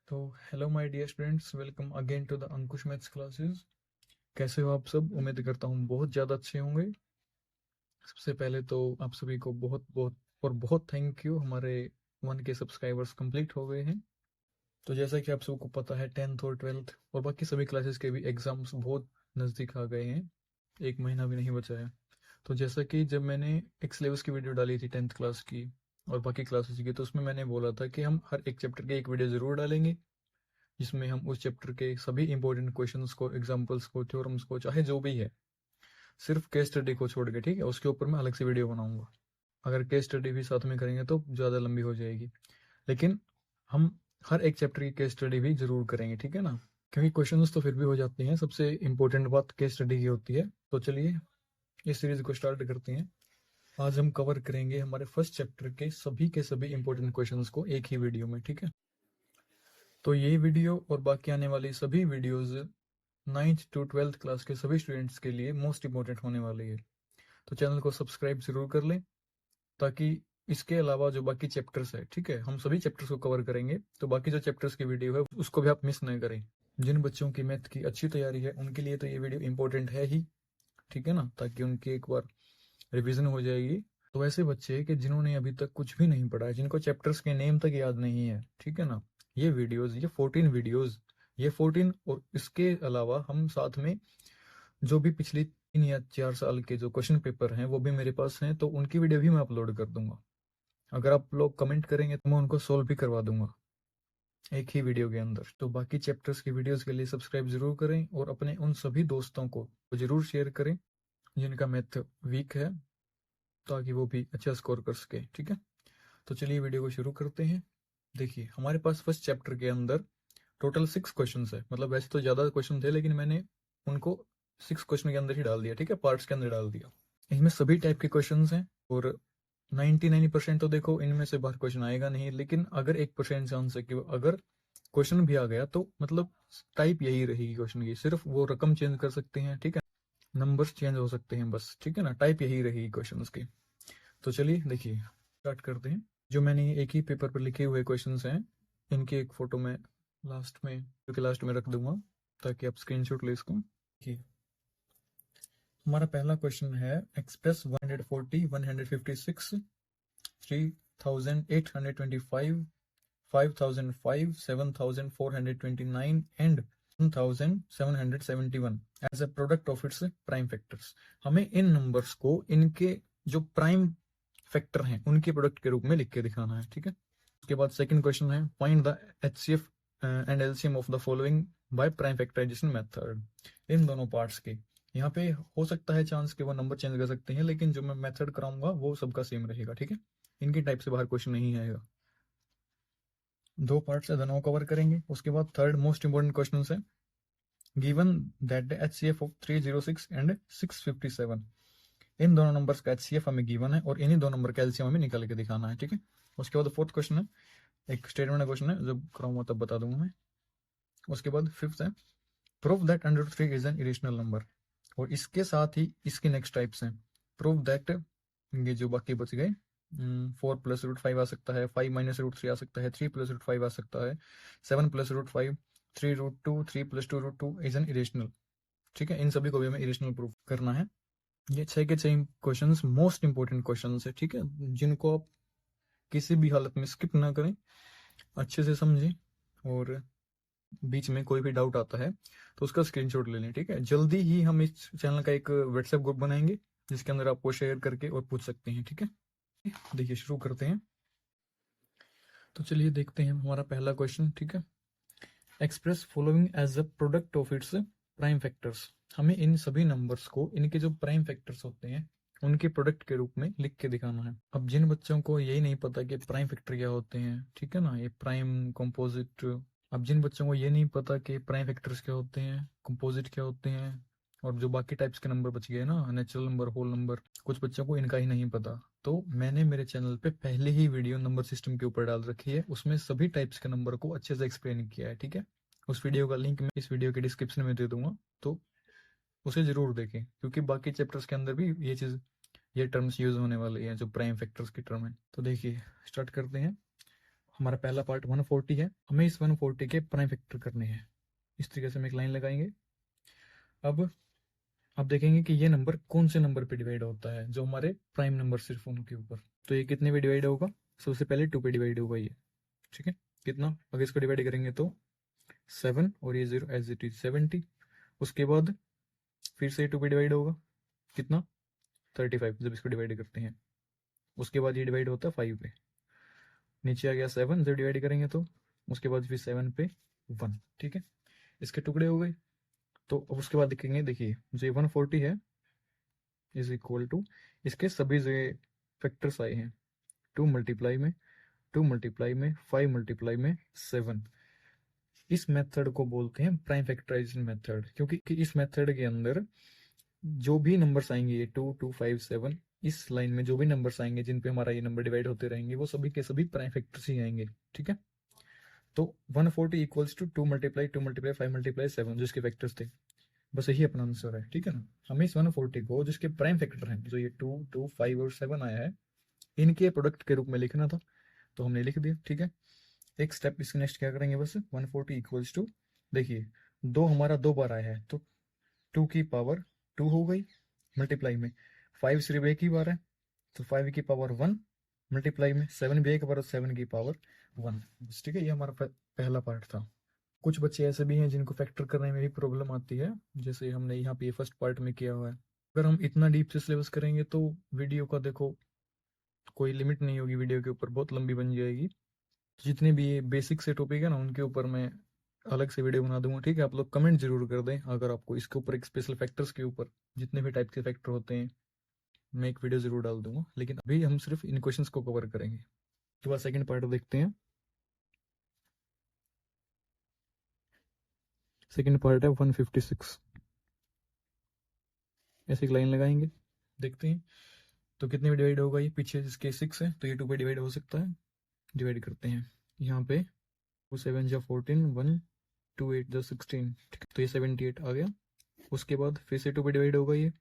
तो hello my dear students, welcome again to the Ankush maths classes. कैसे हो आप सब? उम्मीद करता हूँ बहुत ज़्यादा अच्छे होंगे। सबसे पहले तो आप सभी को बहुत बहुत और बहुत थैंक यू। हमारे 1K सब्सक्राइबर्स कंप्लीट हो गए हैं। तो जैसा कि आप सबको पता है, 10th और 12th और बाकी सभी क्लासेस के भी एग्ज़ाम्स बहुत नज़दीक आ गए हैं। एक महीना भी नहीं बचा है। तो जैसा कि जब मैंने एक सिलेबस की वीडियो डाली थी 10th क्लास की और बाकी क्लासेस की, तो उसमें मैंने बोला था कि हम हर एक चैप्टर की एक वीडियो ज़रूर डालेंगे, जिसमें हम उस चैप्टर के सभी इंपॉर्टेंट क्वेश्चंस को, एग्जांपल्स को, थ्योरम्स को, चाहे जो भी है, सिर्फ केस स्टडी को छोड़ के, ठीक है, उसके ऊपर मैं अलग से वीडियो बनाऊंगा। अगर केस स्टडी भी साथ में करेंगे तो ज़्यादा लंबी हो जाएगी, लेकिन हम हर एक चैप्टर की केस स्टडी भी जरूर करेंगे, ठीक है ना। क्योंकि क्वेश्चंस तो फिर भी हो जाते हैं, सबसे इंपॉर्टेंट बात केस स्टडी की होती है। तो चलिए इस सीरीज को स्टार्ट करते हैं। आज हम कवर करेंगे हमारे फर्स्ट चैप्टर के सभी इंपॉर्टेंट क्वेश्चंस को एक ही वीडियो में, ठीक है। तो ये वीडियो और बाकी आने वाली सभी videos 9th to 12th class के सभी स्टूडेंट्स के लिए मोस्ट इंपॉर्टेंट होने वाली है। तो चैनल को सब्सक्राइब जरूर कर लें, ताकि इसके अलावा जो बाकी चैप्टर्स है, ठीक है, हम सभी चैप्टर्स को कवर करेंगे, तो बाकी जो चैप्टर्स की वीडियो है उसको भी आप मिस नहीं करें। जिन बच्चों की मैथ की अच्छी तैयारी है उनके लिए तो ये वीडियो इंपॉर्टेंट है ही, ठीक है ना, ताकि उनकी एक बार रिविजन हो जाएगी। तो ऐसे बच्चे कि जिन्होंने अभी तक कुछ भी नहीं पढ़ा है, जिनको चैप्टर्स के नेम तक याद नहीं है, ठीक है ना, ये 14 वीडियोस, ये 14 और इसके अलावा हम साथ में जो भी पिछली 3 या 4 साल के जो क्वेश्चन पेपर हैं वो भी मेरे पास हैं, तो उनकी वीडियो भी मैं अपलोड कर दूंगा। अगर आप लोग कमेंट करेंगे तो मैं उनको सोल्व भी करवा दूंगा एक ही वीडियो के अंदर। तो बाकी चैप्टर्स की वीडियोस के लिए सब्सक्राइब जरूर करें और अपने उन सभी दोस्तों को जरूर शेयर करें जिनका मैथ वीक है, ताकि वो भी अच्छा स्कोर कर सके, ठीक है। तो चलिए वीडियो को शुरू करते हैं। देखिए हमारे पास फर्स्ट चैप्टर के अंदर टोटल 6 क्वेश्चन है। मतलब वैसे तो ज़्यादा क्वेश्चन थे, लेकिन मैंने उनको 6 क्वेश्चन के अंदर ही डाल दिया, ठीक है, पार्ट्स के अंदर डाल दिया। इनमें सभी टाइप के क्वेश्चन हैं और 99% तो देखो इनमें से बाहर क्वेश्चन आएगा नहीं, लेकिन अगर 1% चांस है कि अगर क्वेश्चन भी आ गया तो मतलब टाइप यही रहेगी क्वेश्चन की, सिर्फ वो रकम चेंज कर सकते हैं, ठीक है, नंबर्स चेंज हो सकते हैं बस, ठीक है ना, टाइप यही रहेगी क्वेश्चन की। तो चलिए देखिए स्टार्ट करते हैं। जो मैंने एक ही पेपर पर लिखे हुए क्वेश्चंस हैं, इनकी एक फोटो मैं लास्ट में रख दूंगा, ताकि आप स्क्रीनशॉट ले इसको। हमारा पहला क्वेश्चन है, express 140, 156, 3825, 5005, 7429 and 1771 as a product of its prime factors. हमें इन नंबर्स को इनके जो प्राइम फैक्टर हैं उनके प्रोडक्ट के रूप में लिख के दिखाना है, ठीक है। उसके बाद सेकंड क्वेश्चन है, find the HCF and LCM of the following by prime factorisation method. इन दोनों पार्ट्स के यहाँ पे हो सकता है चांस के वो नंबर चेंज कर सकते हैं, लेकिन जो मैं मेथड कराऊंगा वो सबका सेम रहेगा, ठीक है। इनकी टाइप से बाहर क्वेश्चन नहीं आएगा। 2 पार्ट्स है, दोनों कवर करेंगे। उसके बाद थर्ड मोस्ट इंपोर्टेंट क्वेश्चन है, given that the HCF of 306 and 657। इन दोनों नंबर्स का एचसीएफ हमें गिवन है और इन्हीं दो नंबर का एलसीएम हमें निकाल के दिखाना है, ठीक है। उसके बाद फोर्थ क्वेश्चन है, एक स्टेटमेंट क्वेश्चन है, जब कराऊंगा तब बता दूंगा मैं। उसके बाद फिफ्थ है, prove that √3 is an irrational number. और इसके साथ ही इसके नेक्स्ट टाइप्स हैं, प्रूव दैट, ये जो बाकी बच गए, 4 + √5 आ सकता है, 5 - √3 आ सकता है, 3 + √5 आ सकता है, 7 + √5, 3√2, 3 + 2√2 इज एन इरेशनल, ठीक है। इन सभी को भी हमें इरेशनल प्रूव करना है। ये 6 के 6 क्वेश्चन मोस्ट इंपोर्टेंट क्वेश्चन है, ठीक है, जिनको आप किसी भी हालत में स्किप ना करें, अच्छे से समझें, और बीच में कोई भी डाउट आता है तो उसका स्क्रीनशॉट ले लें, ठीक है। जल्दी ही हम इस चैनल का एक व्हाट्सएप ग्रुप बनाएंगे जिसके अंदर आपको शेयर करके और पूछ सकते हैं, ठीक है। देखिए शुरू करते हैं। तो चलिए देखते हैं हमारा पहला क्वेश्चन, ठीक है। Express following as a product of its prime factors. हमें इन सभी नंबर्स को इनके जो प्राइम फैक्टर्स होते हैं उनके प्रोडक्ट के रूप में लिख के दिखाना है। अब जिन बच्चों को यही नहीं पता कि प्राइम फैक्टर क्या होते हैं, ठीक है ना, ये प्राइम, कंपोजिट, अब जिन बच्चों को ये नहीं पता कि प्राइम फैक्टर्स क्या होते हैं, कंपोजिट क्या होते हैं, और जो बाकी टाइप्स के नंबर बच गए ना, नेचुरल नंबर, होल नंबर, कुछ बच्चों को इनका ही नहीं पता, तो मैंने मेरे चैनल पे पहले ही वीडियो नंबर सिस्टम के ऊपर डाल रखी है, उसमें सभी टाइप्स के नंबर को अच्छे से एक्सप्लेन किया है, ठीक है। उस वीडियो का लिंक मैं इस वीडियो के डिस्क्रिप्शन में दे दूंगा, तो उसे जरूर देखें, क्योंकि बाकी चैप्टर्स के अंदर भी ये टर्म्स यूज होने वाली हैं, जो प्राइम फैक्टर्स की टर्म है। तो देखिए स्टार्ट करते हैं। हमारा पहला पार्ट 140 है, हमें इस 140 के प्राइम फैक्टर करने हैं। इस तरीके से हम एक लाइन लगाएंगे। अब आप देखेंगे कि ये नंबर कौन से नंबर पे डिवाइड होता है, जो हमारे प्राइम नंबर सिर्फ उनके ऊपर। तो ये कितने पे डिवाइड होगा? सबसे पहले 2 पे डिवाइड होगा ये, ठीक है। कितना? अगर इसको डिवाइड करेंगे तो 7 और ये 0 एज इट इज 70। उसके बाद फिर से 2 पे डिवाइड होगा, कितना? 35 जब इसको डिवाइड करते हैं। उसके बाद ये डिवाइड होता है 5 पे, नीचे आ गया 7 जब डिवाइड करेंगे तो। उसके बाद फिर 7 पे 1, ठीक है। इसके टुकड़े हो गए। तो अब उसके बाद देखेंगे, देखिए जो 140 है इज इक्वल टू, इसके सभी जो फैक्टर्स आए हैं, 2 मल्टीप्लाई में, 2 मल्टीप्लाई में, 5 मल्टीप्लाई में 7। इस मेथड को बोलते हैं प्राइम फैक्टराइजेशन मेथड, क्योंकि इस मेथड के अंदर जो भी नंबर्स आएंगे, ये 2, 2, 5, 7, इस लाइन में जो भी नंबर्स आएंगे जिन पे हमारा ये नंबर डिवाइड होते रहेंगे, वो सभी के सभी प्राइम फैक्टर्स ही आएंगे, ठीक है। तो 140 equals to 2 multiply 2 multiply 5 multiply 7 जो इसके फैक्टर्स थे। बस यही अपना आंसर है, ठीक है ना। हमें इस 140 को जिसके प्राइम फैक्टर हैं, जो ये 2, 2, 5 और 7 आया है, इनके प्रोडक्ट के रूप में लिखना था, तो हमने लिख दिया, ठीक है। एक स्टेप इसके नेक्स्ट क्या करेंगे, बस 140 इक्वल्स टू, देखिए दो हमारा 2 बार आया है तो 2 की पावर 2 हो गई, मल्टीप्लाई में 5 सिर्फ एक ही बार है तो 5 की पावर 1, मल्टीप्लाई में 7 भी एक बार, 7 की पावर 1, बस, ठीक है। ये हमारा पहला पार्ट था। कुछ बच्चे ऐसे भी हैं जिनको फैक्टर करने में भी प्रॉब्लम आती है, जैसे हमने यहाँ पे फर्स्ट पार्ट में किया हुआ है। अगर हम इतना डीप से सिलेबस करेंगे तो वीडियो का देखो कोई लिमिट नहीं होगी, वीडियो के ऊपर बहुत लंबी बन जाएगी। जितने भी ये बेसिक से टॉपिक है ना, उनके ऊपर मैं अलग से वीडियो बना दूंगा, ठीक है। आप लोग कमेंट जरूर कर दें अगर आपको इसके ऊपर, एक स्पेशल फैक्टर्स के ऊपर जितने भी टाइप के फैक्टर होते हैं, मैं एक वीडियो जरूर डाल दूंगा। लेकिन अभी हम सिर्फ इन क्वेश्चंस को कवर करेंगे। उसके बाद सेकंड पार्ट देखते हैं। सेकंड पार्ट है 156। ऐसे एक लाइन लगाएंगे, देखते हैं तो कितने में डिवाइड होगा ये। पीछे इसके 6 है तो ये 2 पे डिवाइड हो सकता है। डिवाइड करते हैं यहाँ पे, 2 7 जा 14, 1 2 8 जा 16, ठीक है। तो ये 78 आ गया। उसके बाद फिर से 2 पे डिवाइड होगा ये,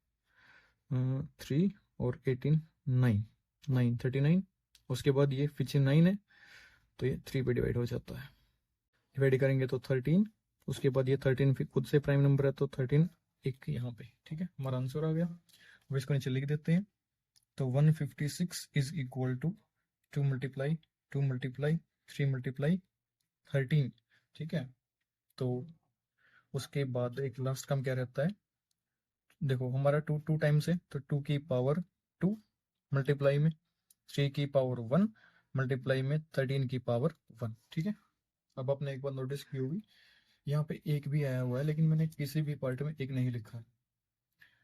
3 और 18 9, 9 39। उसके बाद ये पीछे 9 है तो ये 3 पे डिवाइड हो जाता है। डिवाइड करेंगे तो 13। उसके बाद ये 13 फिर खुद से प्राइम नंबर है तो 13 एक यहाँ पे, ठीक है। हमारा आंसर आ गया। अब इसको नीचे लिख देते हैं। तो 156 is equal to 2 multiply 2 multiply 3 multiply 13, ठीक है। तो उसके बाद एक लास्ट काम क्या रहता है, देखो हमारा 2 2 टाइम्स है तो 2 की पावर 2 मल्टीप्लाई में 3 की पावर 1 मल्टीप्लाई में 13 की पावर 1, ठीक है। अब आपने एक बार नोटिस की होगी, यहाँ पे एक भी आया हुआ है लेकिन मैंने किसी भी पार्ट में एक नहीं लिखा है,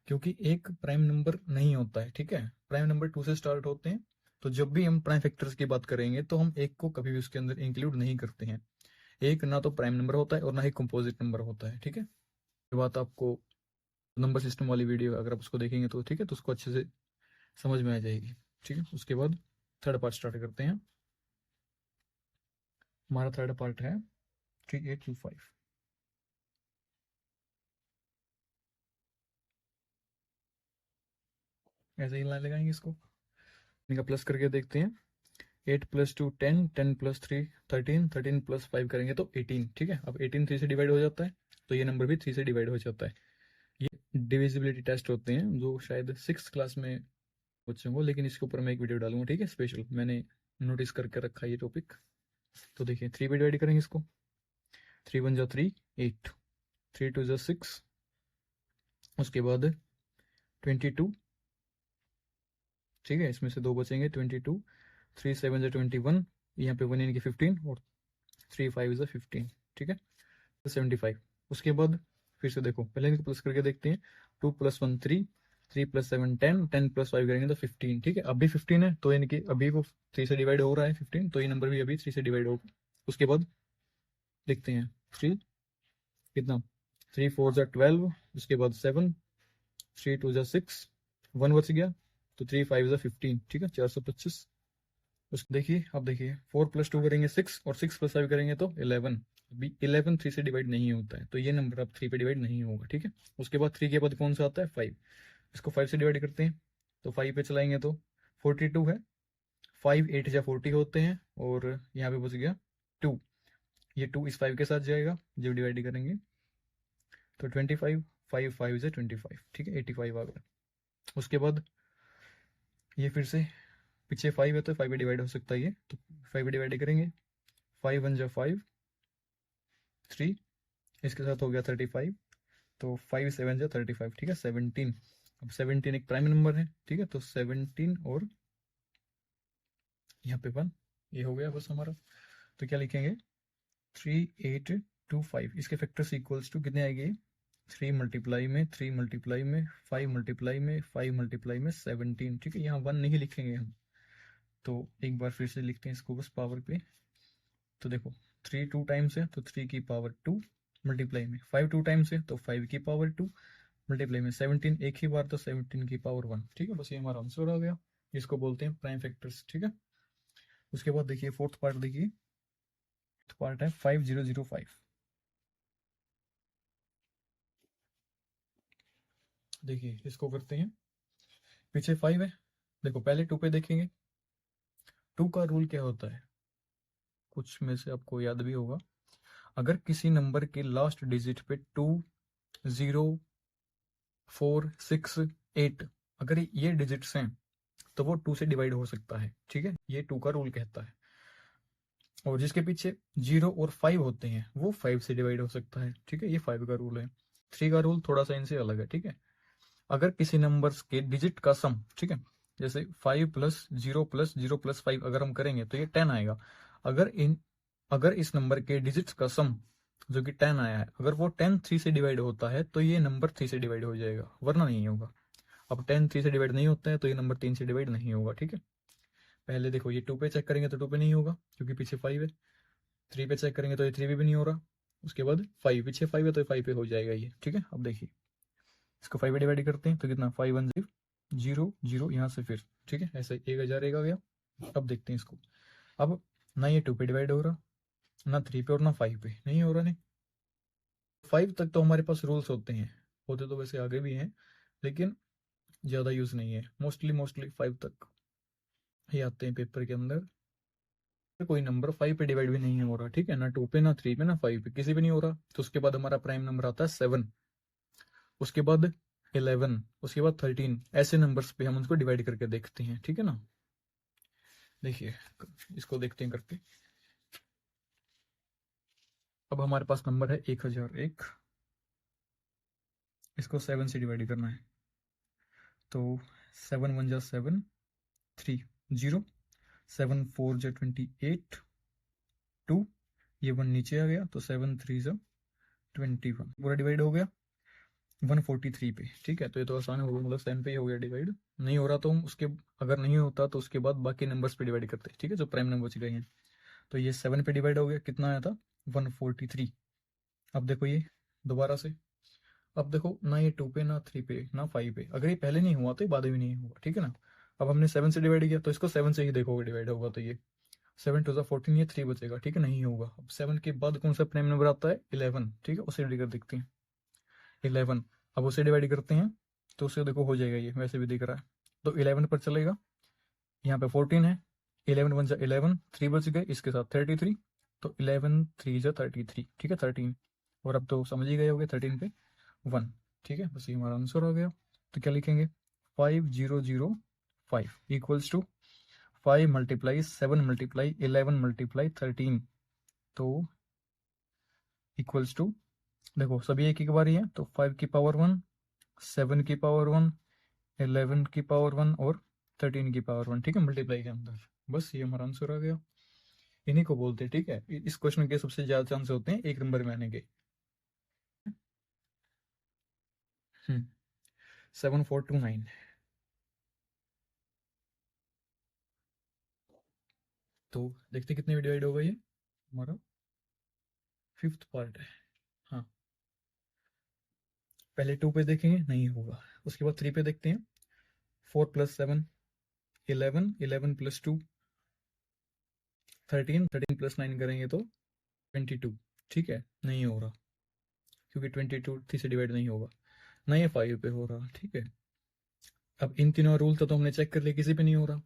क्योंकि एक प्राइम नंबर नहीं होता है, ठीक है। प्राइम नंबर 2 से स्टार्ट होते हैं। तो जब भी हम प्राइम फैक्टर्स की बात करेंगे तो हम एक को कभी भी उसके अंदर इंक्लूड नहीं करते हैं। एक ना तो प्राइम नंबर होता है और ना ही कंपोजिट नंबर होता है, ठीक है। ये बात आपको नंबर सिस्टम वाली वीडियो अगर आप उसको देखेंगे तो, ठीक है, तो उसको अच्छे से समझ में आ जाएगी, ठीक है। उसके बाद थर्ड पार्ट स्टार्ट करते हैं। हमारा थर्ड पार्ट है 3825। ऐसे ही लाइन लगाएंगे इसको, इनका प्लस करके देखते हैं। 8 + 2 10, 10 + 3 13, 13 + 5 करेंगे तो 18, ठीक है। अब 18 3 से डिवाइड हो जाता है तो ये नंबर भी 3 से डिवाइड हो जाता है। ये डिविजिबिलिटी टेस्ट होते हैं जो शायद 6th क्लास में बच्चों को, लेकिन इसके ऊपर मैं एक वीडियो डालूंगा, ठीक है, स्पेशल। मैंने नोटिस करके रखा है ये टॉपिक। तो देखिए 3 पे डिवाइड करेंगे इसको। 3 1 जा 3 8, 3 2 जा 6, उसके बाद 22, ठीक है। इसमें से 2 बचेंगे 22, 3 7 जा 21, यहाँ पे 1 यानी कि 15 और 3 5 जा 15, ठीक है, 75। उसके बाद फिर से देखो, पहले इनको प्लस करके देखते हैं। 2 + 1 3, 3 + 7 10, 10 + 5 करेंगे तो 15, ठीक है। अभी 15 है तो यानी कि अभी वो 3 से डिवाइड हो रहा है 15, तो ये नंबर भी अभी 3 से डिवाइड होगा। उसके बाद देखते हैं 3 कितना, 3 4 जा 12, उसके बाद 7, 3 2 जा 6, 1 बच गया तो 3 5 जा 15, ठीक है, 425। उसको देखिए, अब देखिए 4 + 2 करेंगे 6 और 6 + 5 करेंगे तो 11। अभी 11 3 से डिवाइड नहीं होता है तो ये नंबर अब 3 पे डिवाइड नहीं होगा, ठीक है। उसके बाद 3 के बाद कौन सा आता है 5, इसको 5 से डिवाइड करते हैं तो 5 पे चलाएंगे तो 42 है, 5 8 या 40 होते हैं, और यहाँ पे बच गया 2। ये 2 इस 5 के साथ जाएगा जब डिवाइड करेंगे, तो 25, 5 5 से 25, ठीक है 85 आ गया। उसके बाद ये फिर से पीछे 5 है तो 5 पे डिवाइड हो सकता है ये, तो 5 पे डिवाइड करेंगे, 5 1 जा 5 3, इसके साथ हो गया 35, तो 5 7 जा 35, ठीक है 17। अब 17 एक प्राइम नंबर है, ठीक है, तो 17 और यहाँ पे 1, ये हो गया बस हमारा। तो क्या लिखेंगे, 3 8 2 5, इसके फैक्टर्स इक्वल्स टू कितने आएंगे, 3 मल्टीप्लाई में 3 मल्टीप्लाई में 5 मल्टीप्लाई में 5 मल्टीप्लाई में 17, ठीक है। यहाँ 1 नहीं लिखेंगे हम, तो एक बार फिर से लिखते हैं इसको बस पावर पे। तो देखो 3 2 टाइम्स है तो 3 की पावर 2 मल्टीप्लाई में, 5 2 टाइम्स है तो 5 की पावर 2 मल्टीप्लाई में, 17 एक ही बार तो 17 की पावर 1, ठीक है। बस ये हमारा आंसर आ गया, इसको बोलते हैं प्राइम फैक्टर्स, ठीक है। उसके बाद देखिए फोर्थ पार्ट, देखिए पार्ट है 5005। देखिए इसको करते हैं, पीछे 5 है, देखो पहले 2 पे देखेंगे। 2 का रूल क्या होता है, कुछ में से आपको याद भी होगा, अगर किसी नंबर के लास्ट डिजिट पे 2 0 4 6 8 अगर ये डिजिट्स हैं तो वो 2 से डिवाइड हो सकता है, ठीक है, ये 2 का रूल कहता है। और जिसके पीछे 0 और 5 होते हैं वो 5 से डिवाइड हो सकता है, ठीक है, ये 5 का रूल है। 3 का रूल थोड़ा सा इनसे अलग है, ठीक है। अगर किसी नंबर्स के डिजिट का सम, ठीक है, जैसे 5 प्लस 0 प्लस 0 प्लस 5 अगर हम करेंगे तो ये 10 आएगा। अगर इस नंबर के डिजिट्स का सम जो कि 10 आया है, अगर वो 10 3 से डिवाइड होता है तो ये नंबर 3 से डिवाइड हो जाएगा, वरना नहीं होगा। अब 10 3 से डिवाइड नहीं होता है तो ये नंबर 3 से डिवाइड नहीं होगा, ठीक है। पहले देखो ये 2 पे चेक करेंगे तो 2 पे नहीं होगा क्योंकि पीछे 5 है। 3 पे चेक करेंगे तो ये 3 पे भी नहीं हो रहा। उसके बाद 5, पीछे 5 है तो 5 पे हो जाएगा ये, ठीक है। अब देखिए इसको 5 पे डिवाइड करते हैं तो कितना, 5 1 0 0 यहाँ से फिर, ठीक है, ऐसे 1000 एक आ गया। अब देखते हैं इसको, अब ना ये 2 पे डिवाइड हो रहा, ना 3 पे और ना 5 पे, नहीं हो रहा। नहीं, 5 तक तो हमारे पास रूल्स होते हैं, होते तो वैसे आगे भी हैं लेकिन ज़्यादा यूज़ नहीं है, मोस्टली 5 तक ही आते हैं पेपर के अंदर। कोई नंबर 5 पे डिवाइड भी नहीं हो रहा, ठीक है, ना 2 पे ना 3 पे ना 5 पे, किसी पे नहीं हो रहा। तो उसके बाद हमारा प्राइम नंबर आता है 7, उसके बाद 11, उसके बाद 13, ऐसे नंबर्स पे हम उनको डिवाइड करके देखते हैं, ठीक है ना। देखिए इसको देखते हैं करके। अब हमारे पास नंबर है 1001, इसको 7 से डिवाइड करना है, तो 7 1 जा 7 3 0, 7 4 जा 28 2, ये 1 नीचे आ गया तो 7 3 जा 21, पूरा डिवाइड हो गया 143 पे, ठीक है। तो ये तो आसान हो गया, मतलब 7 पे ही हो गया डिवाइड। नहीं हो रहा तो हम उसके, अगर नहीं होता तो उसके बाद बाकी नंबर्स पे डिवाइड करते हैं, ठीक है, जो प्राइम नंबर बच गए हैं। तो ये 7 पे डिवाइड हो गया, कितना आया था 143। अब देखो ये दोबारा से, अब देखो ना ये 2 पे ना 3 पे ना 5 पे, अगर ये पहले नहीं हुआ तो ये बाद में नहीं हुआ, ठीक है ना। अब हमने 7 से डिवाइड किया तो इसको 7 से ही देखोगे डिवाइड होगा, तो ये 7 2 14, ये 3 बचेगा, ठीक है, नहीं होगा। अब 7 के बाद कौन सा प्राइम नंबर आता है, 11, ठीक है, उसे डिवाइड कर देखते हैं 11। अब उसे डिवाइड करते हैं तो उसे देखो हो जाएगा, ये वैसे भी दिख रहा है, तो 11 पर चलेगा। यहाँ पे 14 है, 11 1 जा 11, 3 बच गए, इसके साथ 33, तो 11 3 जा 33, ठीक है 13। और अब तो समझ ही गए होगे 13 पे 1, ठीक है, बस ये हमारा आंसर हो गया। तो क्या लिखेंगे, 5005 equals to 5 multiply 7 multiply 11 multiply 13, तो इक्वल्स टू, देखो सभी एक ही बार ही है, तो 5 की पावर 1, 7 की पावर 1, 11 की पावर 1 और 13 की पावर 1, ठीक है, मल्टीप्लाई के अंदर। बस ये हमारा आंसर आ गया, इन्हीं को बोलते हैं, ठीक है। इस क्वेश्चन के सबसे ज्यादा चांस होते हैं एक नंबर में आने के। 7429। तो देखते कितने में डिवाइड होगा ये, हमारा 5th पार्ट है। हाँ, पहले 2 पे देखेंगे नहीं होगा, उसके बाद 3 पे देखते हैं, 4 प्लस 7 11, 11 प्लस 2 13, 13 प्लस 9 करेंगे तो 22, ठीक है, नहीं हो रहा क्योंकि 22 3 से डिवाइड नहीं होगा, ना ये 5 पे हो रहा, ठीक है। अब इन तीनों रूल तो हमने चेक कर लिया, किसी पे नहीं हो रहा।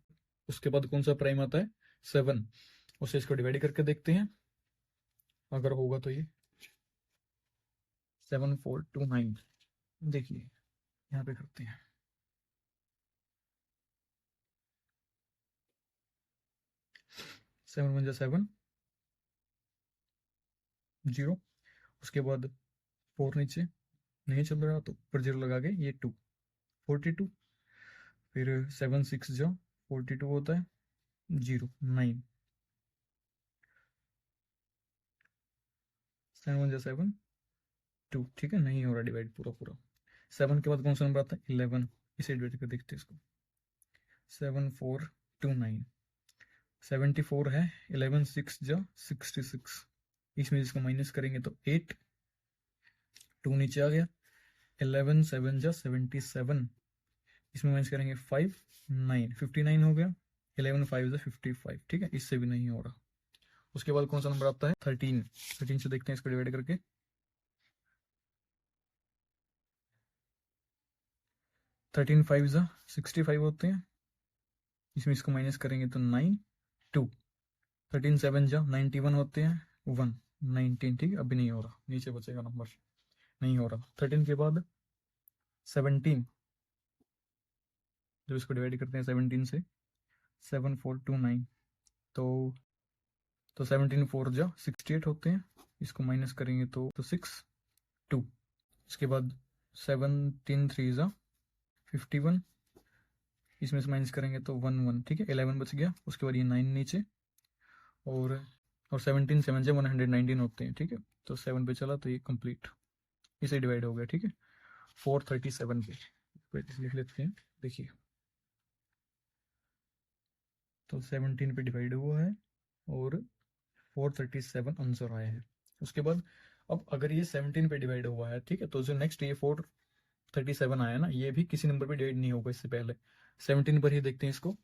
उसके बाद कौन सा प्राइम आता है 7, उससे इसको डिवाइड करके देखते हैं अगर होगा तो। ये 7 4 2 9, देखिए यहाँ पे करते हैं 7 1 जा 7 0, उसके बाद 4 नीचे नहीं चल रहा तो ऊपर 0 लगा के ये 2 42, फिर 7 6 जा 42 होता है 0 9, 7 1 जा 7 2, ठीक है, नहीं हो रहा डिवाइड पूरा पूरा। 7 के बाद कौन सा नंबर आता है 11, इसे डिवाइड करके देखते हैं इसको। 7 4 2 9, 74 है, 11 6 जा 66, इसमें जिसको माइनस करेंगे तो 8, 2 नीचे आ गया, 11 7 जा 77, इसमें माइनस करेंगे 5 9, 59 हो गया, 11 5 जा 55, ठीक है, इससे भी नहीं हो रहा। उसके बाद कौन सा नंबर आता है 13, 13 से देखते हैं इसको डिवाइड करके। 13 5 जा 65 होते हैं, इसमें इसको माइनस करेंगे तो 9 2, 13 7 जा 91 होते हैं 1 19, ठीक है, अभी नहीं हो रहा, नीचे बचेगा नंबर, नहीं हो रहा। 13 के बाद 17, जब इसको डिवाइड करते हैं 17 से 7 4 2 9, तो 17 4 जा 68 होते हैं, इसको माइनस करेंगे तो 6 2, इसके बाद 17 3 जा 51, इसमें से माइनस करेंगे तो 1 1, ठीक है, 11 बच गया, उसके बाद ये 9 नीचे, और 17 7 जा 119 होते हैं, ठीक है, तो 7 पे चला तो ये कंप्लीट, इसे डिवाइड हो गया, ठीक है, 437 पे लिख लेते हैं, देखिए तो 17 पे डिवाइड हुआ है और 437 आंसर आया है। उसके बाद अब अगर ये 17 पे डिवाइड हुआ है, ठीक है, तो जो नेक्स्ट ये 437 आया ना, ये भी किसी नंबर पे डिवाइड नहीं होगा इससे पहले, 17 पर ही देखते हैं इसको।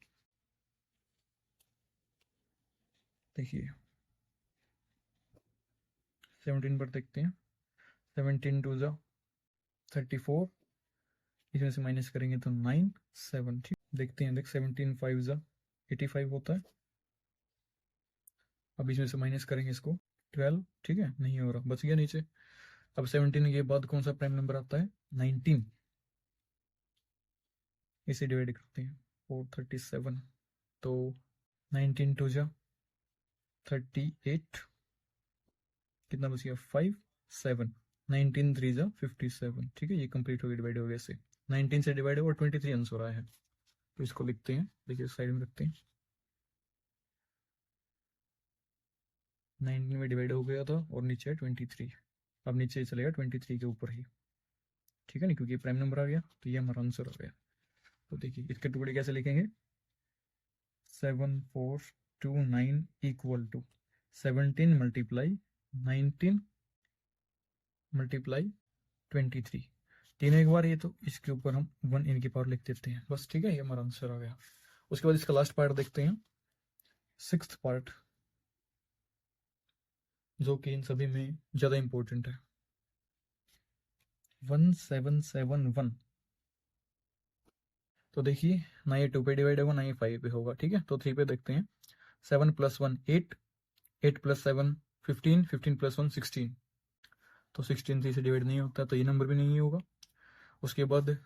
देखिए 17 पर देखते हैं, 17 2 जा 34, इसमें से माइनस करेंगे तो 9 7, ठीक, देखते हैं, देख 17 5 जा 85 होता है, अब इसमें से माइनस करेंगे इसको 12, ठीक है, नहीं हो रहा, बच गया नीचे। अब 17 के बाद कौन सा प्राइम नंबर आता है 19, इसे डिवाइड करते हैं 437, तो 19 2 जा 38, कितना बच गया 5 7, 19 3 जा 57, ठीक है, ये कंप्लीट हो गया, डिवाइड हो गया इससे, 19 से डिवाइड हुआ 23 आंसर आया है, तो इसको लिखते हैं, देखिए साइड में रखते हैं, 19 में डिवाइड हो गया था और नीचे है 23, अब नीचे चलेगा 23 के ऊपर ही, ठीक है ना, क्योंकि प्राइम नंबर आ गया तो ये हमारा आंसर आ गया। तो देखिए इसके टुकड़े कैसे लिखेंगे, 7 4 2 9 इक्वल टू 17 मल्टीप्लाई 19 मल्टीप्लाई 23, तीनों एक बार, ये तो इसके ऊपर हम 1 इनकी पावर लिख देते हैं बस, ठीक है, ये हमारा आंसर आ गया। उसके बाद इसका लास्ट पार्ट देखते हैं, 6th पार्ट, जो कि इन सभी में ज्यादा इंपॉर्टेंट है, 1771। तो देखिए ना ये 2 पे डिवाइड होगा ना ये 5 पे होगा, ठीक है, तो 3 पे देखते हैं, 7 + 1 8, 8 + 7 15, 15 + 1 16, तो 16 3 से डिवाइड नहीं होता, तो ये नंबर भी नहीं होगा। उसके बाद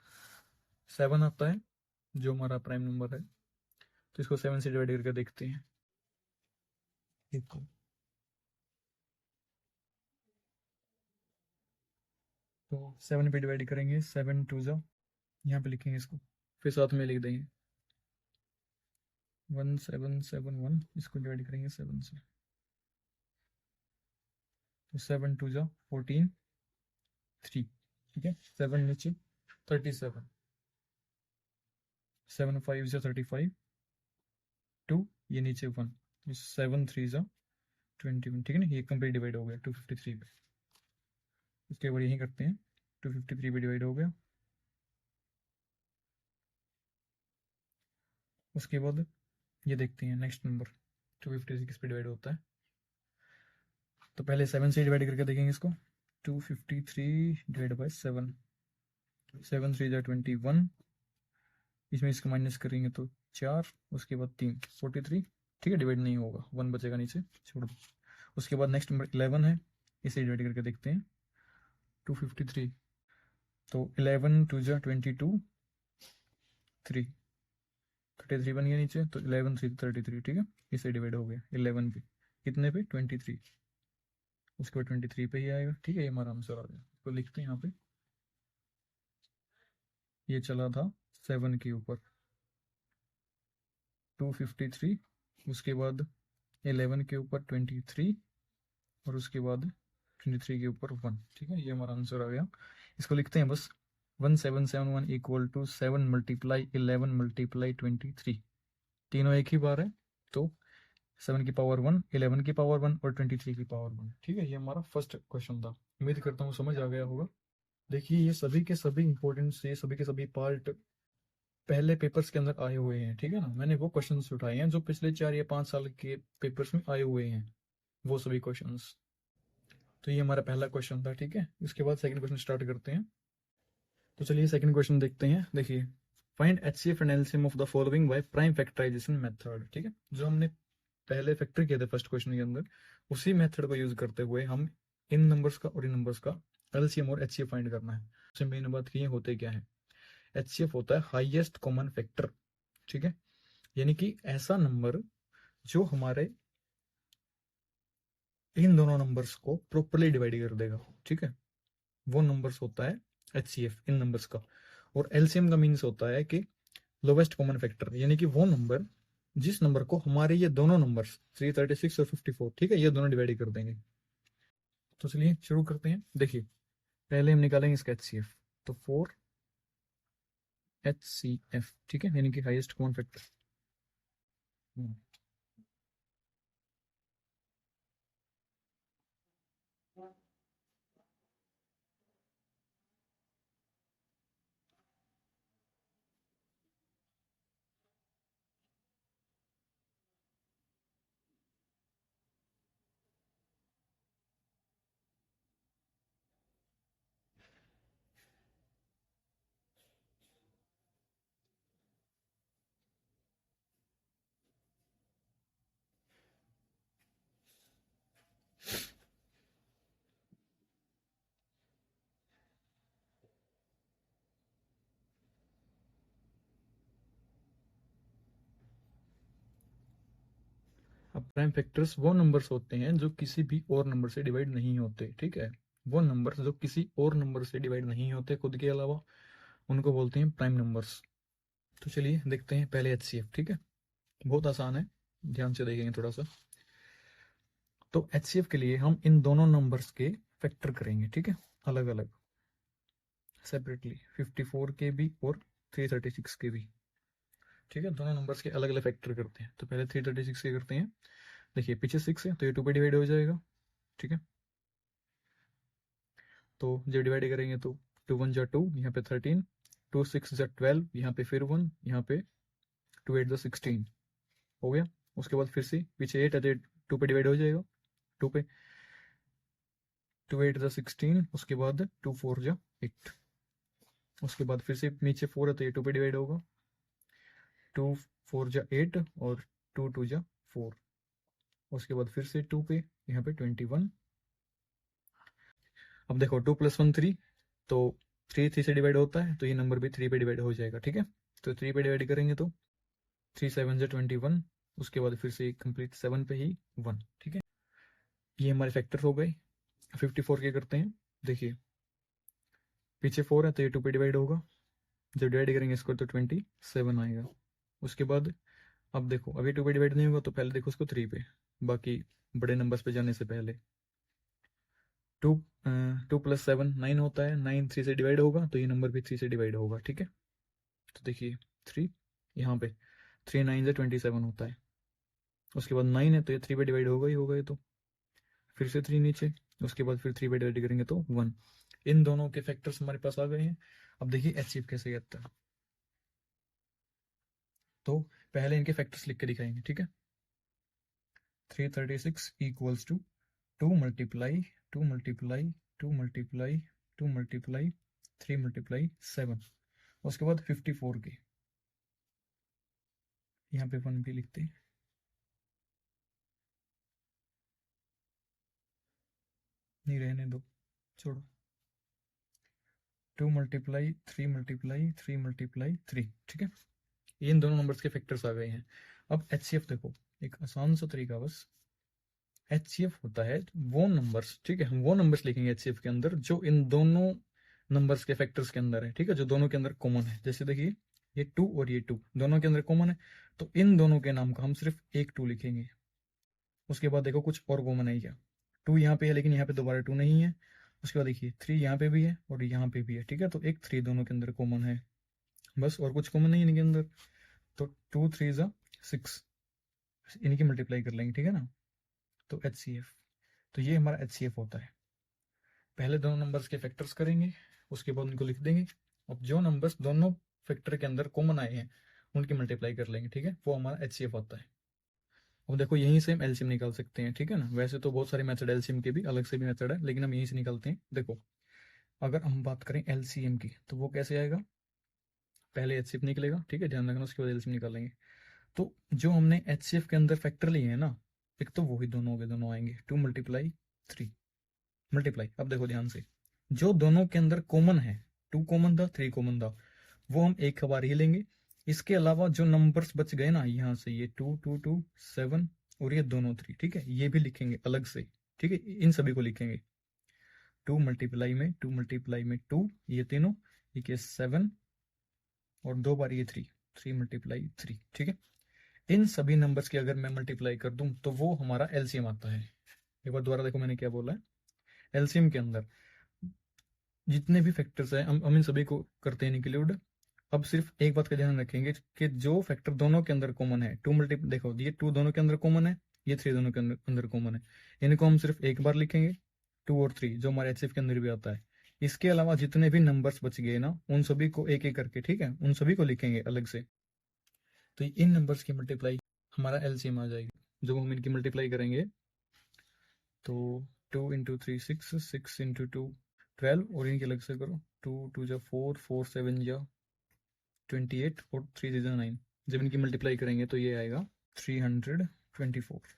7 आता है जो हमारा प्राइम नंबर है, तो इसको 7 से डिवाइड करके देखते हैं, तो 7 पे डिवाइड करेंगे, 7 2 जा, यहाँ पे लिखेंगे इसको, फिर साथ में लिख देंगे 1771, इसको डिवाइड करेंगे 7 से, तो 7 2 जा 14 3, ठीक है, 7 नीचे 37, 7 5 जा 35 2, ये नीचे 1, 7 3 जा 21, ठीक है ना, ये कंप्लीट डिवाइड हो गया 253 पे। उसके बाद यही करते हैं, 253 पे डिवाइड हो गया। उसके बाद ये देखते हैं नेक्स्ट नंबर 256 पे डिवाइड होता है, तो पहले 7 से डिवाइड करके देखेंगे इसको, 253 डिवाइड बाय 7, 7 3 जा 21, इसमें इसको माइनस करेंगे तो 4, उसके बाद 3, 43, ठीक है, डिवाइड नहीं होगा, 1 बचेगा नीचे, छोड़ दो। उसके बाद नेक्स्ट नंबर 11 है, इसे डिवाइड करके देखते हैं, 253, तो 11 2 जा 22, 3, 33 बन गया नीचे, तो 11 3 33, ठीक है, इसे डिवाइड हो गया 11 पे, कितने पे, 23, उसके बाद 23 पे ही आएगा, ठीक है, ये हमारा आंसर आ गया। तो लिखते हैं यहाँ पे, ये चला था 7 के ऊपर, 253, उसके बाद 11 के ऊपर 23, और उसके बाद 23 के ऊपर 1, ठीक है, ये हमारा आंसर आ गया। इसको लिखते हैं बस, 1771 इक्वल टू 7 मल्टीप्लाई 11 मल्टीप्लाई 23, तीनों एक ही बार है, तो 7 की पावर 1, 11 की पावर 1 और 23 की पावर 1, ठीक है, ये हमारा फर्स्ट क्वेश्चन था। उम्मीद करता हूँ समझ आ गया होगा। देखिए ये सभी के सभी इंपॉर्टेंट से सभी के सभी पार्ट पहले पेपर्स के अंदर आए हुए हैं, ठीक है ना, मैंने वो क्वेश्चंस उठाए हैं जो पिछले 4 या 5 साल के पेपर्स में आए हुए हैं, वो सभी क्वेश्चंस। तो ये हमारा पहला क्वेश्चन था, ठीक है, इसके बाद सेकंड क्वेश्चन स्टार्ट करते हैं। तो चलिए सेकंड क्वेश्चन देखते हैं। देखिए, find HCF and LCM of the following by prime factorisation method, ठीक है, जो हमने पहले फैक्टर किए थे फर्स्ट क्वेश्चन के अंदर, उसी मेथड को यूज करते हुए हम इन नंबर्स का और इन नंबर्स का LCM और HCF फाइंड करना है। सबसे मेन बात की होते क्या है, HCF होता है हाईएस्ट कॉमन फैक्टर, ठीक है, यानी कि ऐसा नंबर जो हमारे इन दोनों नंबर्स को प्रॉपरली डिवाइड कर देगा, ठीक है, वो नंबर्स होता है HCF इन नंबर्स का। और LCM का मीन्स होता है कि लोवेस्ट कॉमन फैक्टर, यानी कि वो नंबर जिस नंबर को हमारे ये दोनों नंबर्स 336 और 54, ठीक है, ये दोनों डिवाइड कर देंगे। तो चलिए शुरू करते हैं। देखिए पहले हम निकालेंगे इसका HCF, तो 4 HCF, ठीक है, यानी कि हाईएस्ट कॉमन फैक्टर। अब प्राइम फैक्टर्स वो नंबर्स होते हैं जो किसी भी और नंबर से डिवाइड नहीं होते, ठीक है, वो नंबर्स जो किसी और नंबर से डिवाइड नहीं होते खुद के अलावा, उनको बोलते हैं प्राइम नंबर्स। तो चलिए देखते हैं पहले HCF, ठीक है, बहुत आसान है, ध्यान से देखेंगे थोड़ा सा। तो HCF के लिए हम इन दोनों नंबर्स के फैक्टर करेंगे, ठीक है, अलग अलग सेपरेटली, 54 के भी और 336 के भी, ठीक है, दोनों नंबर्स के अलग अलग फैक्टर करते हैं। तो पहले 336 के करते हैं। देखिए पीछे 6 है तो ये 2 पे डिवाइड हो जाएगा, ठीक है, तो जब डिवाइड करेंगे तो 2 1 जा 2, यहाँ पे 13, 2 6 जा 12, यहाँ पे फिर 1, यहाँ पे 2 8 जा 16 हो गया। उसके बाद फिर से पीछे 8 है तो 2 पे डिवाइड हो जाएगा, 2 पे, 2 8 जा 16, उसके बाद 2 4 जा 8, उसके बाद फिर से नीचे 4 है तो ये 2 पे डिवाइड होगा, 2 4 जा 8 और 2 2 जा 4, उसके बाद फिर से 2 पे, यहाँ पे 21। अब देखो 2 + 1 3, तो 3 3 से डिवाइड होता है, तो ये नंबर भी 3 पे डिवाइड हो जाएगा, ठीक है, तो 3 पे डिवाइड करेंगे तो 3 7 जा 21, उसके बाद फिर से कंप्लीट 7 पे ही 1, ठीक है, ये हमारे फैक्टर हो गए। 54 के करते हैं। देखिए पीछे 4 है तो ये 2 पे डिवाइड होगा, जब डिवाइड करेंगे इसको तो 27 आएगा। उसके बाद अब देखो अभी 2 पे डिवाइड नहीं होगा, तो पहले देखो उसको 3 पे, बाकी बड़े नंबर्स पे जाने से पहले 2 2 + 7 9 होता है, 9 3 से डिवाइड होगा, तो ये नंबर भी 3 से डिवाइड होगा, ठीक है, तो देखिए 3, यहाँ पे 3 9 से 27 होता है, उसके बाद 9 है तो ये 3 पे डिवाइड होगा ही होगा, ये तो फिर से 3 नीचे, उसके बाद फिर 3 पे डिवाइड करेंगे तो 1। इन दोनों के फैक्टर्स हमारे पास आ गए हैं। अब देखिए HCF कैसे करता है, तो पहले इनके फैक्टर्स लिख के दिखाएंगे, ठीक है, 336 equals to 2 multiply 2 multiply 2 multiply 2 multiply 3 multiply 7, उसके बाद 54 के, यहाँ पे 1 भी लिखते हैं, नहीं रहने दो, छोड़ो। 2 मल्टीप्लाई 3 मल्टीप्लाई 3 मल्टीप्लाई 3, ठीक है। इन दोनों नंबर्स के फैक्टर्स आ गए हैं। अब HCF देखो, एक आसान सा तरीका, बस HCF होता है वो नंबर्स, ठीक है, हम वो नंबर्स लिखेंगे HCF के अंदर जो इन दोनों नंबर्स के फैक्टर्स के अंदर है, ठीक है, जो दोनों के अंदर कॉमन है। जैसे देखिए ये 2 और ये 2 दोनों के अंदर कॉमन है, तो इन दोनों के नाम का हम सिर्फ एक 2 लिखेंगे। उसके बाद देखो कुछ और कॉमन है क्या, 2 यहाँ पे है लेकिन यहाँ पे दोबारा 2 नहीं है। उसके बाद देखिए 3 यहाँ पे भी है और यहाँ पे भी है, ठीक है, तो एक 3 दोनों के अंदर कॉमन है, बस, और कुछ कॉमन नहीं है इनके अंदर। तो 2 3 ज़ा 6, इनकी मल्टीप्लाई कर लेंगे, ठीक है ना, तो HCF। तो ये हमारा HCF होता है। पहले दोनों नंबर्स के फैक्टर्स करेंगे, उसके बाद उनको लिख देंगे। अब जो नंबर्स दोनों फैक्टर के अंदर कॉमन आए हैं उनकी मल्टीप्लाई कर लेंगे, ठीक है, वो हमारा HCF होता है। अब देखो यहीं से हम एलसीएम निकाल सकते हैं, ठीक है ना। वैसे तो बहुत सारे मेथड एलसीएम के भी अलग से भी मेथड है, लेकिन हम यहीं से निकालते हैं। देखो अगर हम बात करें एलसीएम की तो वो कैसे आएगा, पहले HCF निकलेगा, ठीक है, ध्यान रखना, उसके बाद एलसीएम निकालेंगे। तो जो हमने HCF के अंदर फैक्टर लिए हैं ना, एक तो वही दोनों हो गए, दोनों आएंगे 2 मल्टीप्लाई 3 मल्टीप्लाई। अब देखो ध्यान से, जो दोनों के अंदर कॉमन है, 2 कॉमन था 3 कॉमन था, वो हम एक बार ही लेंगे। इसके अलावा जो नंबर्स बच गए ना, यहाँ से ये 2 2 2 7 और ये दोनों 3, ठीक है, ये भी लिखेंगे अलग से, ठीक है, इन सभी को लिखेंगे 2 मल्टीप्लाई में 2 मल्टीप्लाई में 2, ये तीनों, ये 7 और 2 बार ये 3, 3 मल्टीप्लाई 3, ठीक है। इन सभी नंबर्स की अगर मैं मल्टीप्लाई कर दूं तो वो हमारा एलसीएम आता है। एक बार दोबारा देखो मैंने क्या बोला है, एलसीएम के अंदर जितने भी फैक्टर्स हैं हम इन सभी को करते हैं इंक्लूड। अब सिर्फ एक बात का ध्यान रखेंगे कि जो फैक्टर दोनों के अंदर कॉमन है, 2 मल्टी देखो ये 2 दोनों के अंदर कॉमन है, ये 3 दोनों के अंदर कॉमन है, इनको हम सिर्फ एक बार लिखेंगे 2 और 3, जो हमारे HCF के अंदर भी आता है। इसके अलावा जितने भी नंबर्स बच गए ना, उन सभी को एक एक करके, ठीक है, उन सभी को लिखेंगे अलग से। तो इन नंबर्स की मल्टीप्लाई हमारा एलसीएम आ जाएगी। जब हम इनकी मल्टीप्लाई करेंगे तो 2 इंटू 3 6, 6 इंटू 2 12, और इनकी अलग से करो, 2 2 जा 4, 4 7 जा 28 और 3 जा 9। जब इनकी मल्टीप्लाई करेंगे तो ये आएगा 324,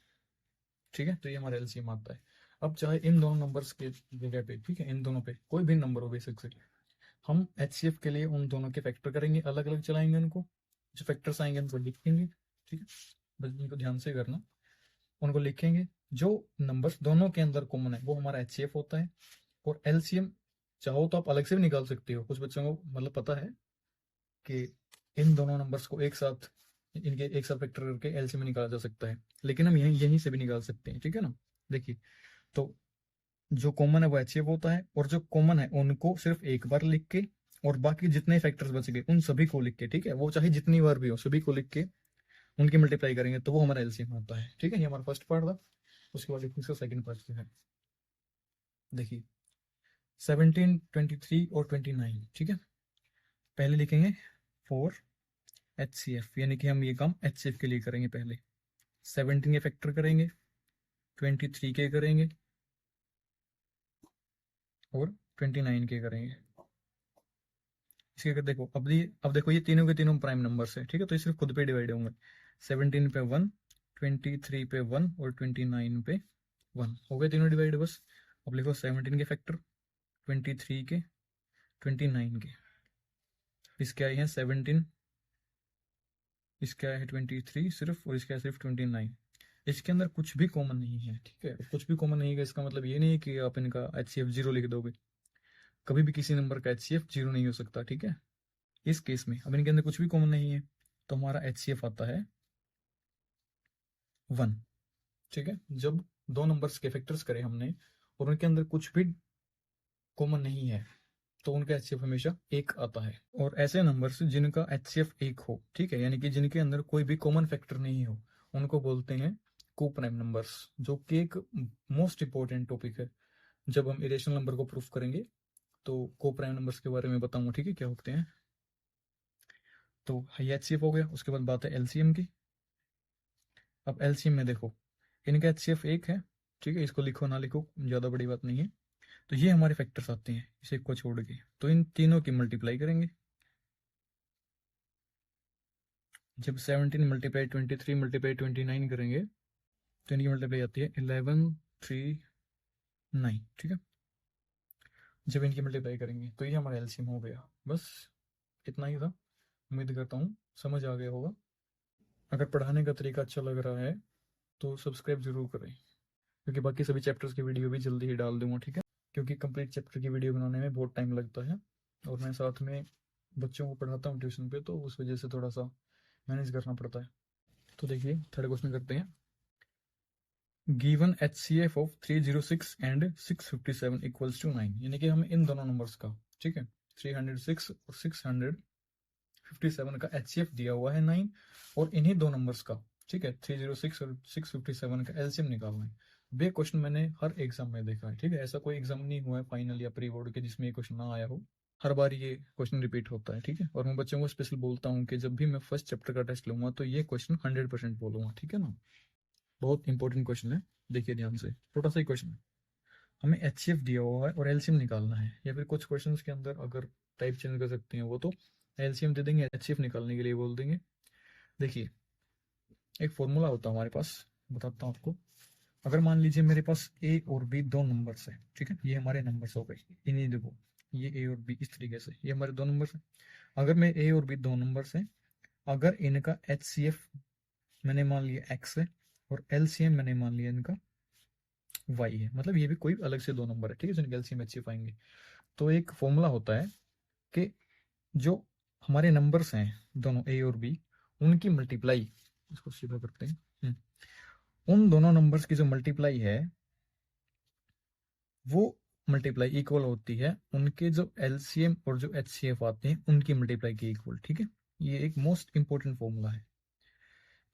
ठीक है। तो ये हमारा एलसीएम आता है। अब चाहे इन दोनों नंबर्स के जगह पे, ठीक है, इन दोनों पे कोई भी नंबर हो बेसिक से, हम HCF के लिए उन दोनों के फैक्टर करेंगे, अलग अलग चलाएंगे उनको, जो फैक्टर्स आएंगे उनको लिखेंगे, ठीक है, बस इनको ध्यान से करना, उनको लिखेंगे। जो नंबर्स दोनों के अंदर कॉमन है वो हमारा HCF होता है। और एलसीएम चाहो तो आप अलग से भी निकाल सकते हो, कुछ बच्चों को मतलब पता है कि इन दोनों नंबर्स को एक साथ, इनके एक साथ फैक्टर करके एलसीएम निकाला जा सकता है, लेकिन हम यहीं से भी निकाल सकते हैं, ठीक है ना। देखिए तो जो कॉमन है वो HCF होता है, और जो कॉमन है उनको सिर्फ एक बार लिख के, और बाकी जितने फैक्टर्स बच गए उन सभी को लिख के, ठीक है, वो चाहे जितनी बार भी हो सभी को लिख के उनकी मल्टीप्लाई करेंगे तो वो हमारा एलसीएम आता है, ठीक है। ये हमारा फर्स्ट पार्ट था। उसके बाद इसका सेकंड पार्ट क्या है, देखिए 17 23 और 29, ठीक है। पहले लिखेंगे 4 HCF, यानी कि हम ये काम HCF के लिए करेंगे। पहले 17 के फैक्टर करेंगे, 23 के करेंगे और 29 के करेंगे। इसके अगर देखो अब देखो ये तीनों के तीनों प्राइम नंबर्स है, ठीक है, तो ये सिर्फ खुद पे डिवाइड होंगे। 17 पे 1, 23 पे 1 और 29 पे 1 हो गए तीनों डिवाइड, बस। अब लिखो 17 के फैक्टर, 23 के, 29 के। इसके आए हैं 17, इसके आए हैं 23 सिर्फ, और इसके आए सिर्फ 29। इसके अंदर कुछ भी कॉमन नहीं है, ठीक है, कुछ भी कॉमन नहीं है। इसका मतलब ये नहीं है कि आप इनका HCF 0 लिख दोगे, कभी भी किसी नंबर का HCF 0 नहीं हो सकता, ठीक है। इस केस में अब इनके अंदर कुछ भी कॉमन नहीं है, तो हमारा HCF आता है 1, ठीक है। जब दो नंबर्स के फैक्टर्स करें हमने और उनके अंदर कुछ भी कॉमन नहीं है तो उनका HCF हमेशा 1 आता है। और ऐसे नंबर्स जिनका HCF 1 हो, ठीक है, यानी कि जिनके अंदर कोई भी कॉमन फैक्टर नहीं हो, उनको बोलते हैं को प्राइम नंबर्स, जो कि एक मोस्ट इंपॉर्टेंट टॉपिक है। जब हम इरेशनल नंबर को प्रूफ करेंगे तो को प्राइम नंबर्स के बारे में बताऊंगा, ठीक है, क्या होते हैं। तो ये HCF हो गया। उसके बाद बात है LCM की। अब LCM में देखो इनका HCF 1 है, ठीक है, इसको लिखो ना लिखो ज़्यादा बड़ी बात नहीं है। तो ये हमारे फैक्टर्स आते हैं इस एक को छोड़ के, तो इन तीनों की मल्टीप्लाई करेंगे। जब 17 मल्टीप्लाई 23 मल्टीप्लाई 29 करेंगे तो इनकी मल्टीप्लाई आती है 11 3 9, ठीक है। जब इनकी मल्टीप्लाई करेंगे तो ये हमारा एलसीएम हो गया। बस इतना ही था। उम्मीद करता हूँ समझ आ गया होगा। अगर पढ़ाने का तरीका अच्छा लग रहा है तो सब्सक्राइब जरूर करें, क्योंकि बाकी सभी चैप्टर्स की वीडियो भी जल्दी ही डाल दूंगा, ठीक है। क्योंकि कंप्लीट चैप्टर की वीडियो बनाने में बहुत टाइम लगता है और मैं साथ में बच्चों को पढ़ाता हूँ ट्यूशन पे, तो उस वजह से थोड़ा सा मैनेज करना पड़ता है। तो देखिए थर्ड क्वेश्चन करते हैं। Given HCF of 306 and 657 equals to 9, यानी कि हमें इन दोनों नंबर्स का, ठीक है, 306 और 657 का HCF दिया हुआ है 9, और इन्हीं दो नंबर्स का, ठीक है, 306 और 657 का एलसीएम निकालना है। ये क्वेश्चन मैंने हर एग्जाम में देखा है, ठीक है। ऐसा कोई एग्जाम नहीं हुआ है फाइनल या प्री बोर्ड के जिसमें ये क्वेश्चन ना आया हो। हर बार ये क्वेश्चन रिपीट होता है, ठीक है। और मैं बच्चों को स्पेशल बोलता हूँ कि जब भी मैं फर्स्ट चैप्टर का टेस्ट लूंगा तो ये क्वेश्चन 100% बोलूंगा, ठीक है ना। बहुत इंपॉर्टेंट क्वेश्चन है, देखिए ध्यान से। छोटा सा ही क्वेश्चन है, हमें HCF दिया हुआ है और एलसीएम निकालना है, या फिर कुछ क्वेश्चन के अंदर अगर टाइप चेंज कर सकते हैं वो तो एलसीएम दे देंगे, HCF निकालने के लिए बोल देंगे। देखिए एक फॉर्मूला होता है हमारे पास, बताता हूँ आपको। अगर मान लीजिए मेरे पास ए और बी दो नंबर्स है, ठीक है, ये हमारे नंबर्स हो गए, इन्हीं देखो ये ए और बी, इस तरीके से ये हमारे दो नंबर्स हैं। अगर मैं ए और बी दो नंबर्स हैं, अगर इनका HCF मैंने मान लिया x है और LCM मैंने मान लिया इनका y है, मतलब ये भी कोई अलग से दो नंबर है, ठीक है, जिनके LCM HCF आएंगे, तो एक फॉर्मूला होता है कि जो हमारे नंबर्स हैं दोनों ए और बी, उनकी मल्टीप्लाई, इसको सीधा करते हैं, उन दोनों नंबर्स की जो मल्टीप्लाई है वो मल्टीप्लाई इक्वल होती है उनके जो एलसीएम और जो एचसीएफ आते हैं उनकी मल्टीप्लाई के इक्वल, ठीक है। ये एक मोस्ट इंपॉर्टेंट फॉर्मूला है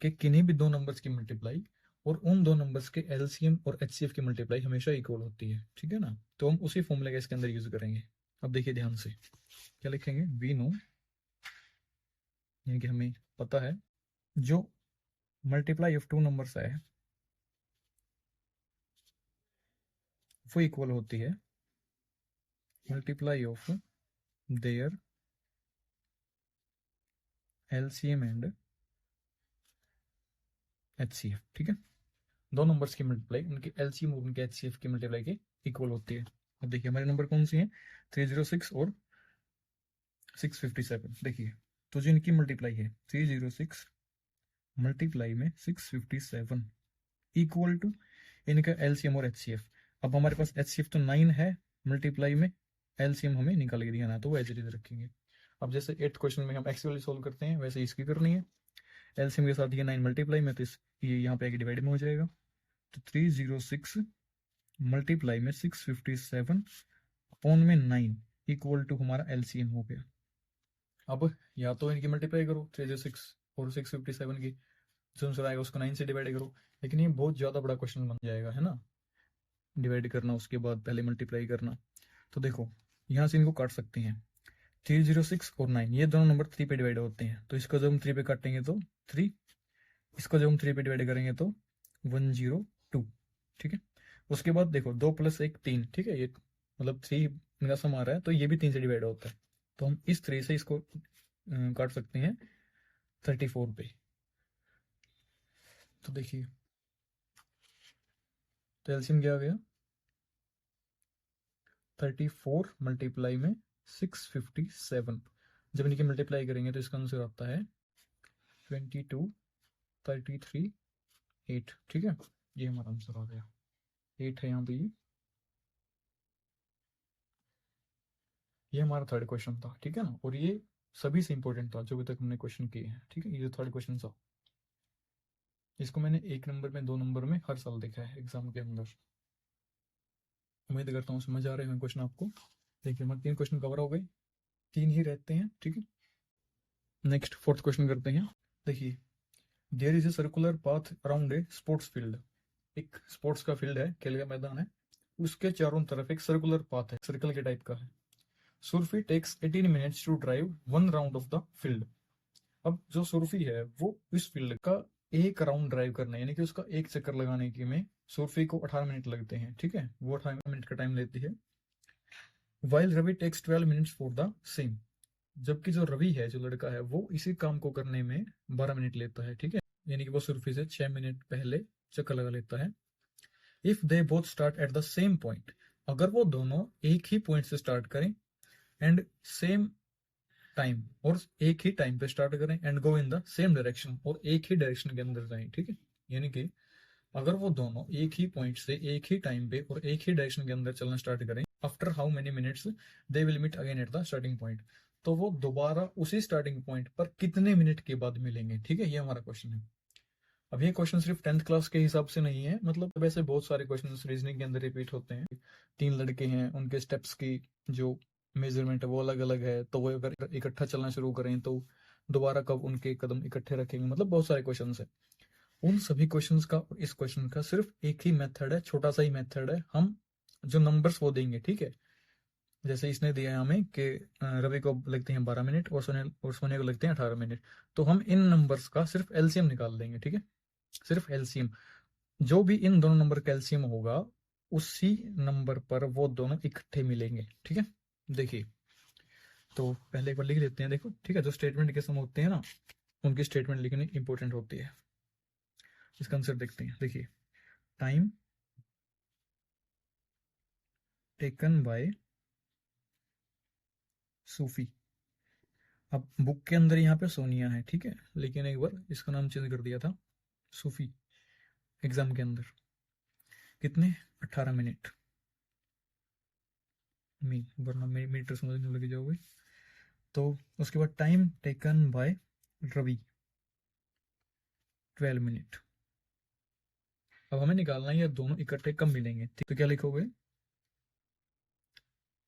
कि किन्हीं भी दो नंबर्स की मल्टीप्लाई और उन दो नंबर्स के एलसीएम और एचसीएफ की मल्टीप्लाई हमेशा इक्वल होती है, ठीक है ना। तो हम उसी फॉर्मूले का इसके अंदर यूज करेंगे। अब देखिए ध्यान से, क्या लिखेंगे, वी नो, यानी कि हमें पता है जो मल्टीप्लाई ऑफ टू नंबर्स है वो इक्वल होती है multiply of their LCM and HCF, ठीक है। दो नंबर्स की मल्टीप्लाई उनके एलसीएम और उनके HCF की मल्टीप्लाई के इक्वल होती है। अब देखिए हमारे नंबर कौन सी हैं, 306 और 657। देखिए तो जो इनकी मल्टीप्लाई है 306 मल्टीप्लाई में 657 इक्वल टू इनका एलसीएम और HCF। अब हमारे पास HCF तो 9 है, मल्टीप्लाई में एलसीएम हमें निकाल के दिया ना, तो वो एज इट इज रखेंगे। अब जैसे 8th क्वेश्चन में हम एक्स वाली सोल्व करते हैं वैसे इसकी करनी है। एलसीएम के साथ ये 9 मल्टीप्लाई में, तो ये यहाँ पे डिवाइड में हो जाएगा, तो 306 मल्टीप्लाई में 657 अपॉन में 9 इक्वल टू हमारा एलसीएम हो गया। अब या तो इनकी मल्टीप्लाई करो 306 और 657 की, जो आंसर आएगा उसको 9 से डिवाइड करो, लेकिन ये बहुत ज़्यादा बड़ा क्वेश्चन बन जाएगा, है ना, डिवाइड करना उसके बाद पहले मल्टीप्लाई करना। तो देखो यहाँ से इनको काट सकते हैं, 306 और 9 ये दोनों नंबर 3 पे डिवाइड होते हैं, तो इसको जब हम 3 पे काटेंगे तो 3, इसको जब हम 3 पे डिवाइड करेंगे तो 102, ठीक है। उसके बाद देखो 2 + 1 3, ठीक है, ये मतलब 3 इनका सम आ रहा है, तो ये भी 3 से डिवाइड होता है, तो हम इस तरह से इसको काट सकते हैं 34 पे। तो देखिए तो एलसीएम क्या आ गया, 34 मल्टीप्लाई में 657, जब इनकी मल्टीप्लाई करेंगे तो इसका आंसर आता है 22 33 8, ठीक है। ये हमारा आंसर आ गया, 8 है यहाँ पे। ये हमारा थर्ड क्वेश्चन था, ठीक है ना, और ये सभी से इंपॉर्टेंट था जो अभी तक हमने क्वेश्चन किए हैं, ठीक है। ये जो थर्ड क्वेश्चन था इसको मैंने 1 नंबर में 2 नंबर में हर साल देखा है एग्जाम के अंदर। उम्मीद करता हूँ समझ आ रहे हैं क्वेश्चन आपको। देखिए हमारे 3 क्वेश्चन कवर हो गए, 3 ही रहते हैं, ठीक है। नेक्स्ट 4th क्वेश्चन करते हैं। देखिए there is a circular path around a sports field, एक स्पोर्ट्स का फील्ड है, खेल का मैदान है, उसके चारों तरफ एक सर्कुलर पाथ है, सर्कल के टाइप का है। सुरफी takes 18 minutes to drive 1 round of the field. अब जो सुरफी है वो इस फील्ड का एक राउंड ड्राइव करना है, यानी कि उसका एक चक्कर लगाने के में सुरफी को 18 मिनट लगते हैं, ठीक है, वो 18 मिनट का टाइम लेती है। While Ravi takes 12 minutes for the same, जबकि जो रवि है, जो लड़का है, वो इसी काम को करने में 12 मिनट लेता है, ठीक है। यानी कि वो सुरभि से 6 मिनट पहले चक्कर लगा लेता है। If they both start at the same point, अगर वो दोनों एक ही पॉइंट से स्टार्ट करें एंड सेम टाइम, और एक ही टाइम पे स्टार्ट करें and go in the same direction, और एक ही डायरेक्शन के अंदर जाएं, ठीक है। यानी कि अगर वो दोनों एक ही पॉइंट से एक ही टाइम पे और एक ही डायरेक्शन के अंदर चलना स्टार्ट करें, after how many minutes they will meet again at the starting point, तो वो दोबारा उसी स्टार्टिंग पॉइंट पर कितने मिनट के बाद मिलेंगे, ठीक है। ये हमारा क्वेश्चन है। अब ये क्वेश्चन सिर्फ 10th क्लास के हिसाब से नहीं है, मतलब वैसे बहुत सारे क्वेश्चन रीजनिंग के अंदर रिपीट होते हैं। 3 लड़के हैं, उनके स्टेप्स की जो मेजरमेंट है वो अलग अलग है, तो वो अगर इकट्ठा चलना शुरू करें तो दोबारा कब उनके कदम इकट्ठे रखेंगे, मतलब बहुत सारे क्वेश्चन है। उन सभी क्वेश्चंस का और इस क्वेश्चन का सिर्फ एक ही मेथड है, छोटा सा ही मेथड है। हम जो नंबर्स वो देंगे, ठीक है। जैसे इसने दिया है हमें कि रवि को लगते हैं 12 मिनट और सोनिया को लगते हैं 18 मिनट, तो हम इन नंबर्स का सिर्फ एलसीएम निकाल देंगे, ठीक है। सिर्फ एलसीएम, जो भी इन दोनों नंबर का एलसीएम होगा उसी नंबर पर वो दोनों इकट्ठे मिलेंगे, ठीक है। देखिए, तो पहले एक बार लिख लेते हैं, देखो, ठीक है। जो स्टेटमेंट के सम होते हैं ना, उनकी स्टेटमेंट लिखनी इंपॉर्टेंट होती है। इसका आंसर देखते हैं। देखिए, टाइम टेकन बाय सूफी। अब बुक के अंदर यहाँ पे सोनिया है, ठीक है, लेकिन एक बार इसका नाम चेंज कर दिया था सूफी एग्जाम के अंदर। कितने? 18 मिनट, वरना मीटर समझने लग जाओगे। तो उसके बाद time taken by Ravi 12 minute. अब हमें निकालना है ये दोनों इकट्ठे कब मिलेंगे, ठीक। तो क्या लिखोगे?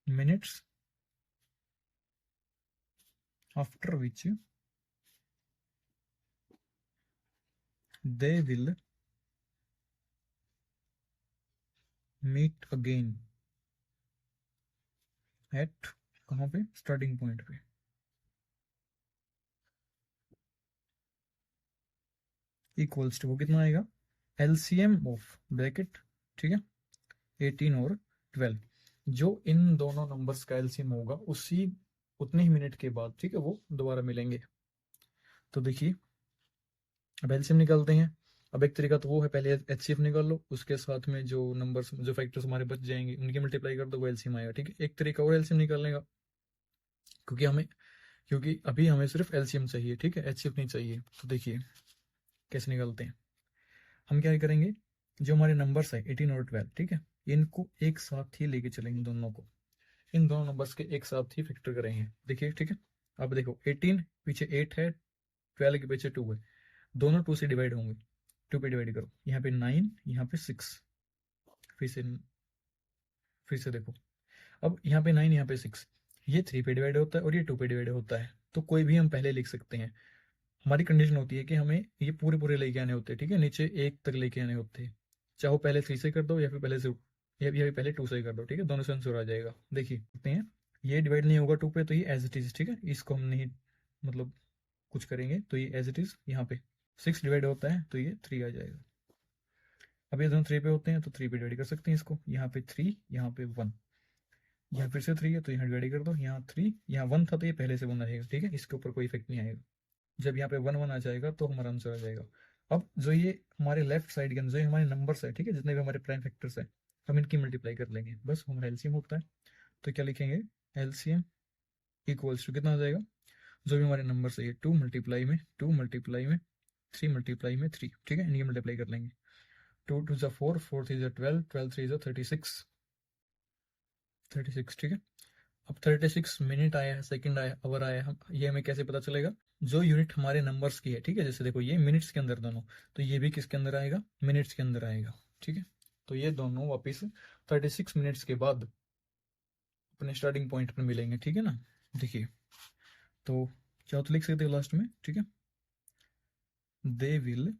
Minutes after which they will meet again at, कहाँ पे? स्टार्टिंग पॉइंट पे। इक्वल्स टू, वो कितना आएगा? एलसीएम ऑफ ब्रैकेट, ठीक है, 18 और 12। जो इन दोनों नंबर्स का एलसीएम होगा उसी उतने ही मिनट के बाद, ठीक है, वो दोबारा मिलेंगे। तो देखिए, अब एलसीएम निकालते हैं। अब एक तरीका तो वो है, पहले एचसीएफ निकाल लो, उसके साथ में जो नंबर्स, जो फैक्टर्स हमारे बच जाएंगे उनकी मल्टीप्लाई कर दो, वो एलसीएम आएगा, ठीक है। एक तरीका और एलसीएम निकालने का, क्योंकि अभी हमें सिर्फ एलसीएम चाहिए, ठीक है, एचसीएफ नहीं चाहिए। तो देखिए कैसे निकालते हैं। हम क्या करेंगे, जो हमारे नंबर्स है 18 और 12, ठीक है, इनको एक साथ ही लेके चलेंगे, दोनों को, इन दोनों नंबर्स के एक साथ ही फैक्टर करेंगे। देखिए, ठीक है। अब देखो, 18 पीछे 8 है, 12 के पीछे 2 है, दोनों 2 से डिवाइड होंगे, 2 पे डिवाइड करो, यहाँ पे 9, यहाँ पे 6, फिर से देखो, अब यहाँ पे 9, यहाँ पे 6, ये 3 पे डिवाइड होता है और ये 2 पे डिवाइड होता है, तो कोई भी हम पहले लिख सकते हैं। हमारी कंडीशन होती है कि हमें ये पूरे पूरे लेके आने होते हैं, ठीक है, नीचे 1 तक लेके आने होते हैं। चाहो पहले 3 से कर दो या फिर पहले से, या फिर पहले 2 से कर दो, ठीक है, दोनों से आंसर आ जाएगा। देखिए देखते हैं, ये डिवाइड नहीं होगा 2 पे, तो ये एज इट इज, ठीक है, इसको हम नहीं मतलब कुछ करेंगे, तो ये एज इट इज। यहाँ पे 6 डिवाइड होता है तो ये 3 आ जाएगा। अब ये दोनों 3 पे होते हैं तो 3 पे डिवाइड कर सकते हैं इसको, यहाँ पे 3, यहाँ पे 1, यहाँ फिर से 3 है तो यहाँ डिवाइड कर दो, यहाँ 3, यहाँ 1 था तो ये पहले से 1 रहेगा, ठीक है, इसके ऊपर कोई इफेक्ट नहीं आएगा। जब यहाँ पे 1 1 आ जाएगा तो हमारा आंसर आ जाएगा। अब जो ये हमारे लेफ्ट साइड के अंदर जो हमारे नंबर्स है, ठीक है, जितने भी हमारे प्राइम फैक्टर्स है, हम इनकी मल्टीप्लाई कर लेंगे, बस हमारा एलसीएम होता है। तो क्या लिखेंगे? एलसीएम इक्वल्स टू कितना आ जाएगा? जो भी हमारे नंबर्स है, ये 2 मल्टीप्लाई में 2 मल्टीप्लाई में 3 मल्टीप्लाई में 3, ठीक है, इनकी मल्टीप्लाई कर लेंगे। 2 2 जा 4, 4 3 जा 12, 12 3 जा 36, 36, ठीक है। अब 36 मिनट आया है, सेकंड आया, आवर आया, हम ये हमें कैसे पता चलेगा? जो यूनिट हमारे नंबर्स की है, ठीक है, जैसे देखो ये मिनट्स के अंदर दोनों, तो ये भी किसके अंदर आएगा? मिनट्स के अंदर आएगा, ठीक है। तो ये दोनों वापस 36 मिनट्स के बाद अपने स्टार्टिंग पॉइंट पर मिलेंगे, ठीक है ना। देखिए, तो क्या तो लिख सकते हो लास्ट में, ठीक है, they will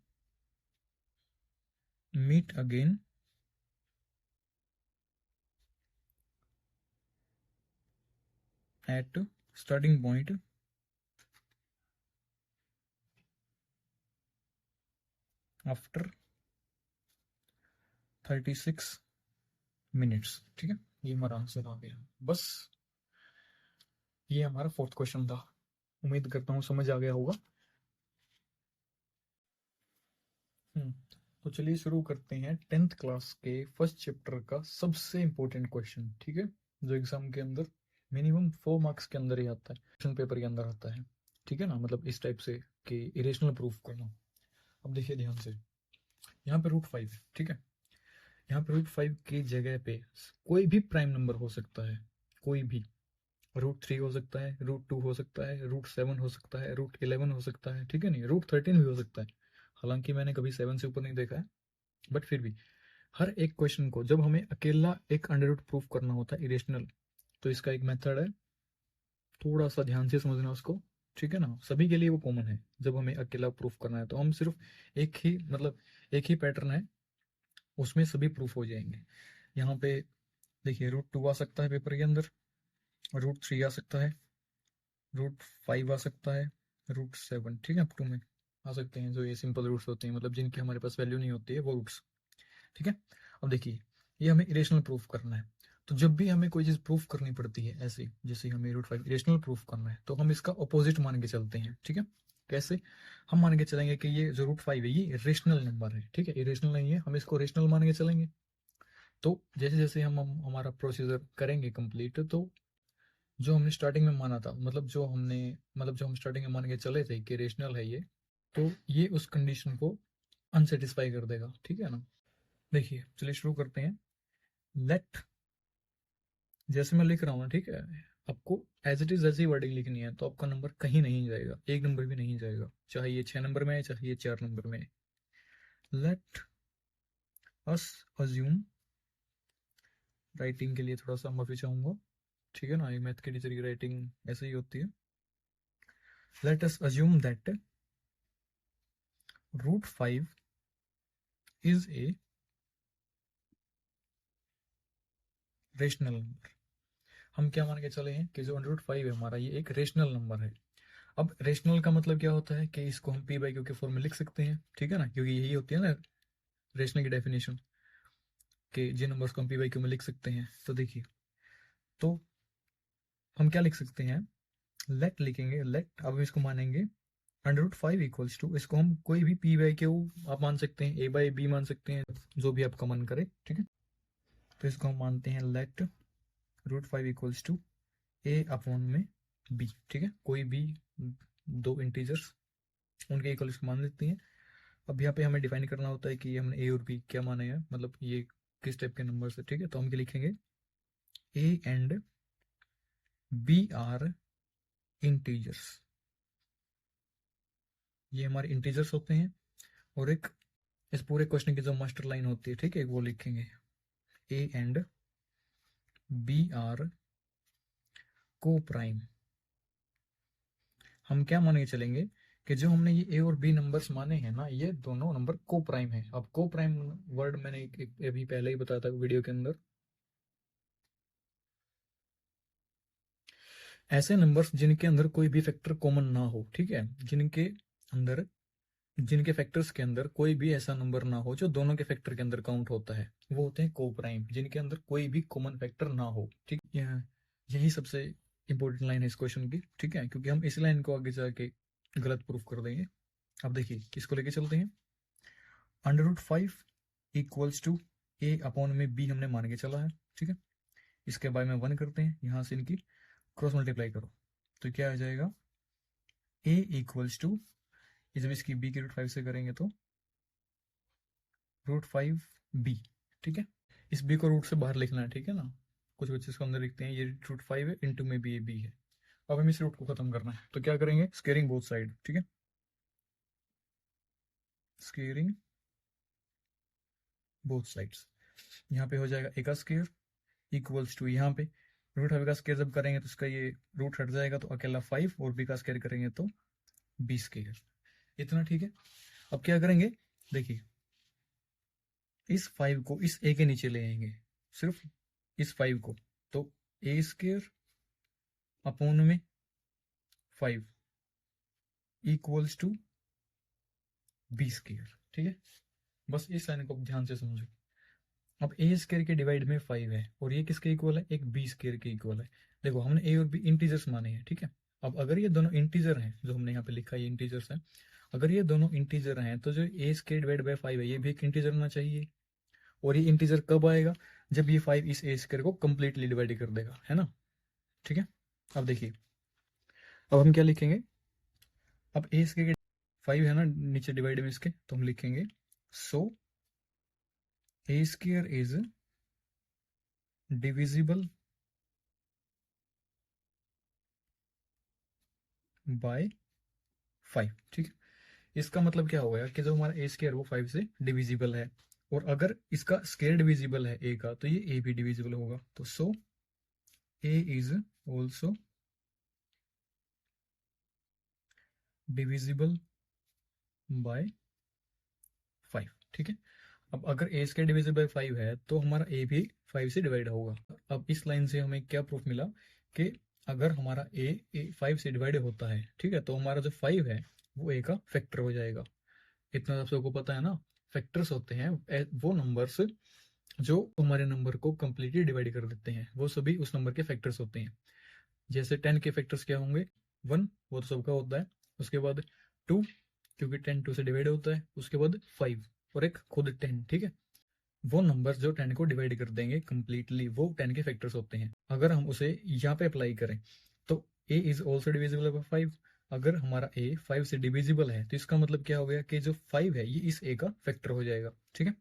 meet again at starting point after 36 minutes, ठीक है। ये हमारा आंसर आ गया। बस ये हमारा फोर्थ क्वेश्चन था। उम्मीद करता हूँ समझ आ गया होगा। तो चलिए शुरू करते हैं 10th क्लास के फर्स्ट चैप्टर का सबसे इम्पोर्टेंट क्वेश्चन, ठीक है, जो एग्जाम के अंदर मिनिमम 4 मार्क्स के अंदर ही आता है, क्वेश्चन पेपर के अंदर आता है, ठीक है ना, मतलब इस टाइप से कि इरेशनल प्रूफ करना। अब देखिए ध्यान से, यहाँ पे √5 है, ठीक है। यहाँ पे √5 की जगह पे कोई भी प्राइम नंबर हो सकता है, कोई भी। √3 हो सकता है, √2 हो सकता है, √7 हो सकता है, √11 हो सकता है, ठीक है नहीं, √13 भी हो सकता है। हालांकि मैंने कभी 7 से ऊपर नहीं देखा है, बट फिर भी हर एक क्वेश्चन को जब हमें अकेला एक अंडर रूट प्रूफ करना होता है इरेशनल, तो इसका एक मेथड है, थोड़ा सा ध्यान से समझना उसको, ठीक है ना। सभी के लिए वो कॉमन है। जब हमें अकेला प्रूफ करना है तो हम सिर्फ एक ही, मतलब एक ही पैटर्न है, उसमें सभी प्रूफ हो जाएंगे। यहाँ पे देखिए √2 आ सकता है पेपर के अंदर, √3 आ सकता है, √5 आ सकता है, √7, ठीक है, अप टू में आ सकते हैं, जो ये सिंपल रूट्स होते हैं, मतलब जिनकी हमारे पास वैल्यू नहीं होती है वो रूट्स, ठीक है। अब देखिए ये हमें इरेशनल प्रूफ करना है, तो जब भी हमें कोई चीज प्रूफ करनी पड़ती है ऐसे, जैसे हमें √5 इरेशनल प्रूफ करना है, तो हम इसका अपोजिट मान के चलते हैं, ठीक है। कैसे? हम मान के चलेंगे कि ये जो √5 है ये रेशनल नंबर है, ठीक है, इरेशनल नहीं है, हम इसको रेशनल मान के चलेंगे। तो जैसे जैसे हम हमारा प्रोसीजर करेंगे कंप्लीट, तो जो हमने स्टार्टिंग में माना था, मतलब जो हम स्टार्टिंग में मान के चले थे कि रेशनल है ये, तो ये उस कंडीशन को अनसेटिस्फाई कर देगा, ठीक है ना। देखिए चलिए शुरू करते हैं। लेट, जैसे मैं लिख रहा हूँ ना, ठीक है, आपको एज इट इज ऐसी वर्डिंग लिखनी है, तो आपका नंबर कहीं नहीं जाएगा, एक नंबर भी नहीं जाएगा, चाहे ये 6 नंबर में है, चाहे ये 4 नंबर में है। लेट अस अज्यूम, राइटिंग के लिए थोड़ा सा माफी चाहूंगा, ठीक है ना, ये मैथ की टीचर की राइटिंग ऐसे ही होती है। Let us assume that √5 is a rational number. हम क्या मान के चले हैं कि जो √5 है हमारा, ये एक रेशनल नंबर है। अब रेशनल का मतलब क्या होता है कि इसको हम p/q के फॉर्म में लिख सकते हैं, ठीक है ना, क्योंकि यही होती है ना रेशनल की डेफिनेशन, कि जिन नंबर्स को हम p/q में लिख सकते हैं। तो देखिए, तो हम क्या लिख सकते हैं, लेट लिखेंगे, लेट, अब हम इसको मानेंगे √5 इक्वल्स टू, इसको हम कोई भी p/q आप मान सकते हैं, a/b मान सकते हैं, जो भी आपका मन करे, ठीक है। तो इसको हम मानते हैं लेट √5 इक्वल्स टू a/b, ठीक है, कोई भी दो इंटीजर्स उनके इक्वल इसको मान लेते हैं। अब यहाँ पे हमें डिफाइन करना होता है कि हमने a और b क्या माने हैं, मतलब ये किस टाइप के नंबर है, ठीक है। तो हम क्या लिखेंगे, a and b are integers, ये हमारे इंटीजर्स होते हैं। और एक इस पूरे क्वेश्चन की जो मास्टर लाइन होती है, ठीक है, वो लिखेंगे a एंड b आर को प्राइम। हम क्या मान के चलेंगे कि जो हमने ये ए और बी नंबर्स माने हैं ना, ये दोनों नंबर को प्राइम है। अब को प्राइम वर्ड मैंने अभी पहले ही बताया था वीडियो के अंदर, ऐसे नंबर्स जिनके अंदर कोई भी फैक्टर कॉमन ना हो, ठीक है, जिनके फैक्टर्स के अंदर कोई भी ऐसा नंबर ना हो जो दोनों के फैक्टर के अंदर काउंट होता है, वो होते हैं को प्राइम, जिनके अंदर कोई भी कॉमन फैक्टर ना हो, ठीक है। यही सबसे इंपॉर्टेंट लाइन है इस क्वेश्चन की, ठीक है, क्योंकि हम इस लाइन को आगे जाके गलत प्रूफ कर देंगे। अब देखिए किसको लेके चलते हैं, √5 इक्वल्स टू a/b हमने मान के चला है, ठीक है। इसके बाद में 1 करते हैं, यहां से इनकी क्रॉस मल्टीप्लाई करो, तो क्या आ जाएगा, a इक्वल्स टू, जब इसकी b की √5 से करेंगे तो √5b, ठीक है। इस b को रूट से बाहर लिखना है, ठीक है ना, कुछ बच्चे इसको अंदर लिखते हैं, ये √5 है, इंटू में b है। अब हमें इस रूट को खत्म करना है, तो क्या करेंगे, स्केयरिंग बोथ साइड, ठीक है, स्केयरिंग बोथ साइड्स। यहाँ पे हो जाएगा a का स्केयर इक्वल्स टू, यहाँ पे √5 का स्केयर जब करेंगे तो इसका ये रूट हट जाएगा, तो अकेला 5, और b का स्केयर करेंगे तो b स्केयर, इतना, ठीक है। अब क्या करेंगे, देखिए इस 5 को इस a के नीचे ले आएंगे, सिर्फ इस 5 को, तो a स्केयर अपॉन में 5 इक्वल्स टू b स्केयर, ठीक है। बस इस लाइन को ध्यान से समझो। अब a स्केयर के डिवाइड में 5 है, और ये किसके इक्वल है, एक b स्केयर के इक्वल है, देखो हमने ए और बी इंटीजर्स माने हैं, ठीक है। अब अगर ये दोनों इंटीजर हैं, जो हमने यहाँ पे लिखा है ये इंटीजर्स हैं, अगर ये दोनों इंटीजर हैं तो जो ए स्क्वायर डिवाइड बाय 5 है ये भी एक इंटीजर होना चाहिए। और ये इंटीजर कब आएगा? जब ये 5 इस ए स्क्वायर को कंप्लीटली डिवाइड कर देगा, है ना। ठीक है, अब देखिए, अब हम क्या लिखेंगे? अब ए स्क्वायर 5 है ना नीचे डिवाइड में इसके, तो हम लिखेंगे सो ए स्क्वायर इज डिविजिबल बाय 5। ठीक है, इसका मतलब क्या हो गया कि जो हमारा ए स्क्वायर वो 5 से डिविजिबल है, और अगर इसका स्क्वायर डिविजिबल है ए का, तो ये ए भी डिविजिबल होगा। तो सो ए इज ऑल्सो डिविजिबल बाय 5। ठीक है, अब अगर ए स्क्वायर डिविजिबल बाय 5 है तो हमारा ए भी 5 से डिवाइड होगा। अब इस लाइन से हमें क्या प्रूफ मिला कि अगर हमारा ए 5 से डिवाइड होता है, ठीक है, तो हमारा जो 5 है वो ए का फैक्टर हो जाएगा। इतना आप सबको पता है ना, फैक्टर्स होते हैं वो नंबर्स जो हमारे नंबर को कंप्लीटली डिवाइड कर देते हैं, वो सभी उस नंबर के फैक्टर्स होते हैं। जैसे 10 के फैक्टर्स क्या होंगे? 1, वो तो सबका होता है। उसके बाद 2, क्योंकि 10 2 से डिवाइड होता है। उसके बाद 5 और एक खुद 10। ठीक है, वो नंबर्स जो 10 को डिवाइड कर देंगे कंप्लीटली, वो 10 के फैक्टर्स होते हैं। अगर हम उसे यहाँ पे अप्लाई करें तो ए इज ऑल्सो डिविजिबल बाय 5। अगर हमारा ए 5 से डिविजिबल है तो इसका मतलब क्या हो गया कि जो 5 है ये इस ए का फैक्टर हो जाएगा। ठीक है,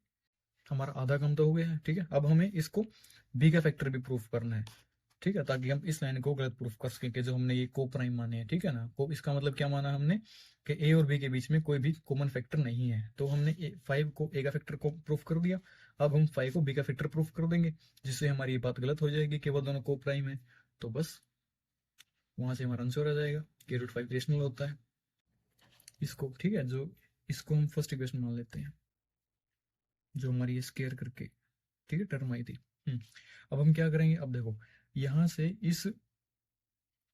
हमारा आधा काम तो हो गया है। ठीक है, अब हमें इसको बी का फैक्टर भी प्रूफ करना है। ठीक है, ताकि हम इस लाइन को गलत प्रूफ कर सकें कि जो हमने ये को प्राइम माने हैं। ठीक है ना, को इसका मतलब क्या माना हमने कि ए और बी के बीच में कोई भी कॉमन फैक्टर नहीं है, तो हमने 5 को ए का फैक्टर को प्रूफ कर दिया। अब हम 5 को बी का फैक्टर प्रूफ कर देंगे, जिससे हमारी ये बात गलत हो जाएगी कि वो दोनों को प्राइम है। तो बस वहां से हमारा आंसर आ जाएगा कि √5 रेशनल होता है इसको। ठीक है, जो इसको हम फर्स्ट इक्वेशन मान लेते हैं, जो हमारी स्केयर करके ठीक है टर्म आई थी। अब हम क्या करेंगे? अब देखो यहां से इस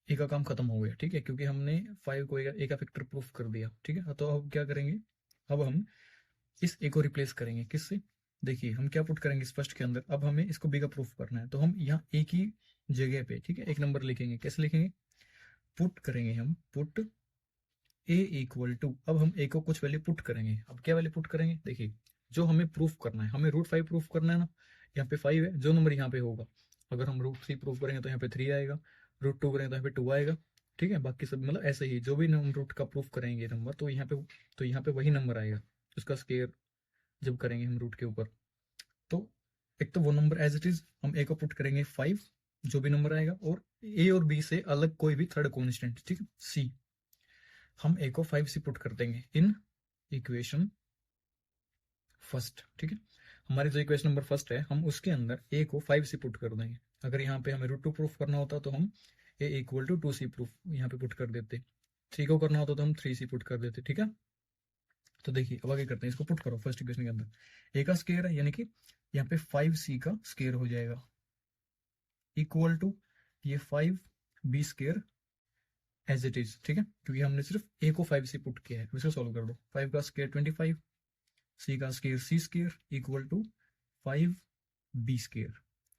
ए का काम खत्म हो गया। ठीक है, क्योंकि हमने 5 को ए का फैक्टर प्रूफ कर दिया। ठीक है, तो अब क्या करेंगे? अब हम इस ए को रिप्लेस करेंगे किससे? देखिए हम क्या पुट करेंगे इस फर्स्ट के अंदर। अब हमें इसको बी का प्रूफ करना है, तो हम यहाँ ए की जगह पे, ठीक है, एक नंबर लिखेंगे। कैसे लिखेंगे? पुट करेंगे हम, पुट ए इक्वल टू, अब हम ए को कुछ वैल्यू पुट करेंगे। अब क्या वैल्यू पुट करेंगे? देखिए जो हमें प्रूफ करना है, हमें √5 प्रूफ करना है ना। यहाँ पे 5 है, जो नंबर यहाँ पे होगा, अगर हम √3 प्रूफ करेंगे तो यहाँ पे 3 आएगा, √2 करेंगे तो यहाँ पे 2 आएगा। ठीक है, बाकी सब मतलब ऐसे ही जो भी हम रूट का प्रूफ करेंगे नंबर, तो यहाँ पे वही नंबर आएगा उसका स्केयर जब करेंगे हम रूट के ऊपर। तो एक तो वो नंबर एज इट इज हम ए को पुट करेंगे 5, जो भी नंबर आएगा, और ए और बी से अलग कोई भी थर्ड कॉन्स्टेंट। ठीक है, सी हम ए को 5 से पुट कर देंगे इन इक्वेशन फर्स्ट। ठीक है, हमारी जो इक्वेशन नंबर फर्स्ट है हम उसके अंदर ए को 5 से पुट कर देंगे। अगर यहाँ पे हमें √2 प्रूफ करना होता तो हम ए इक्वल टू 2c प्रूफ यहाँ पे पुट कर देते। 3 को करना होता तो हम 3c पुट कर देते। ठीक है, तो देखिए अब आगे करते हैं, इसको पुट करो फर्स्ट इक्वेशन के अंदर। ए का स्केयर है, यानी कि यहाँ पे 5c का स्केयर हो जाएगा, इक्वल टू ये 5b square as it is. ठीक है, क्योंकि हमने सिर्फ ए को 5 से पुट किया है। इसे सॉल्व कर दो। 5 का स्केयर 25, सी का square C square equal to 5b square.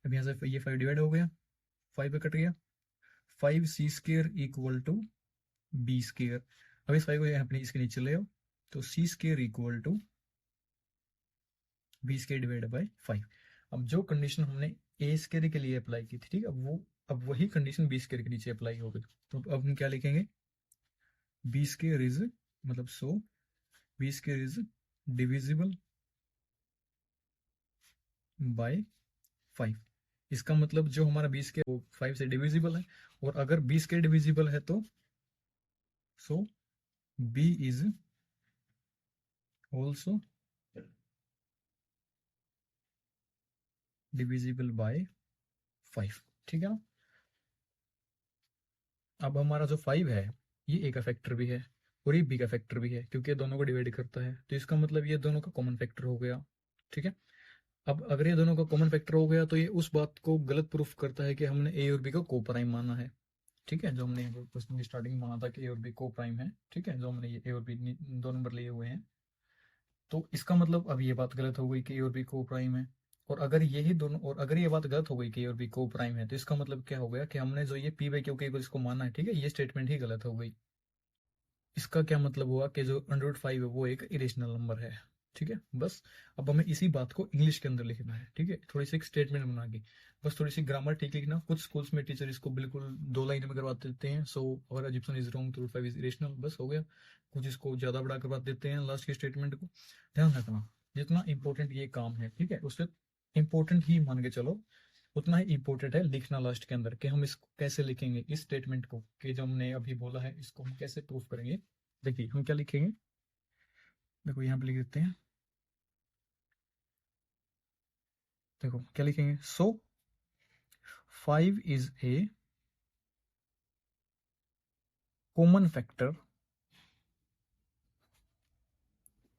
अब यहाँ से ये 5 डिवाइड हो गया, 5 पे कट गया, 5c square equal to b square. अब इस 5 को यहाँ पे इसके नीचे ले आओ, तो c square equal to b square divide by 5। अब जो कंडीशन हमने ए स्केयर के लिए अप्लाई की थी, ठीक है, अब वही कंडीशन b स्केयर के नीचे अप्लाई हो गई। तो अब हम क्या लिखेंगे? b स्केयर इज मतलब सो b square is divisible by 5। इसका मतलब जो हमारा 20 के 5 से डिविजिबल है, और अगर 20 के डिविजिबल है तो सो b is also divisible by 5। ठीक है ना, अब हमारा जो 5 है ये ए का फैक्टर भी है और ये बी का फैक्टर भी है, क्योंकि ये दोनों को डिवाइड करता है, तो इसका मतलब ये दोनों का कॉमन फैक्टर हो गया। ठीक है, अब अगर ये दोनों का कॉमन फैक्टर हो गया तो ये उस बात को गलत प्रूफ करता है कि हमने ए और बी को को प्राइम माना है। ठीक है, जो हमने क्वेश्चन की स्टार्टिंग में माना था कि ए और बी को प्राइम है। ठीक है, जो हमने ये ए और बी दो नंबर लिए हुए हैं, तो इसका मतलब अब ये बात गलत हो गई कि ए और बी को प्राइम है। और अगर यही दोनों, और अगर ये बात गलत हो गई कि ए और बी को प्राइम है, तो इसका मतलब क्या हो गया कि हमने जो ये पी बाई क्यू के इक्वल इसको माना है, ठीक है, ये स्टेटमेंट ही गलत हो गई। इसका क्या मतलब हुआ कि जो √5 है वो एक इरेशनल नंबर है, ठीक है। बस अब हमें इसी बात को इंग्लिश के अंदर लिखना है, ठीक है, थोड़ी सी एक स्टेटमेंट बना के, बस थोड़ी सी ग्रामर ठीक लिखना। कुछ स्कूल्स में टीचर इसको बिल्कुल 2 लाइन में करवा देते हैं, so our assumption is wrong, √5 is irrational, बस हो गया। कुछ इसको ज्यादा बड़ा करवा देते हैं लास्ट के स्टेटमेंट को। ध्यान रखना, जितना इंपॉर्टेंट ये काम है, ठीक है, उससे इंपॉर्टेंट ही मान के चलो, उतना ही इंपॉर्टेंट है लिखना लास्ट के अंदर कि हम इसको कैसे लिखेंगे, इस स्टेटमेंट को, कि जो हमने अभी बोला है इसको हम कैसे प्रूफ करेंगे। देखिए हम क्या लिखेंगे, देखो यहाँ पे लिख देते हैं, देखो क्या लिखेंगे, so 5 is a common factor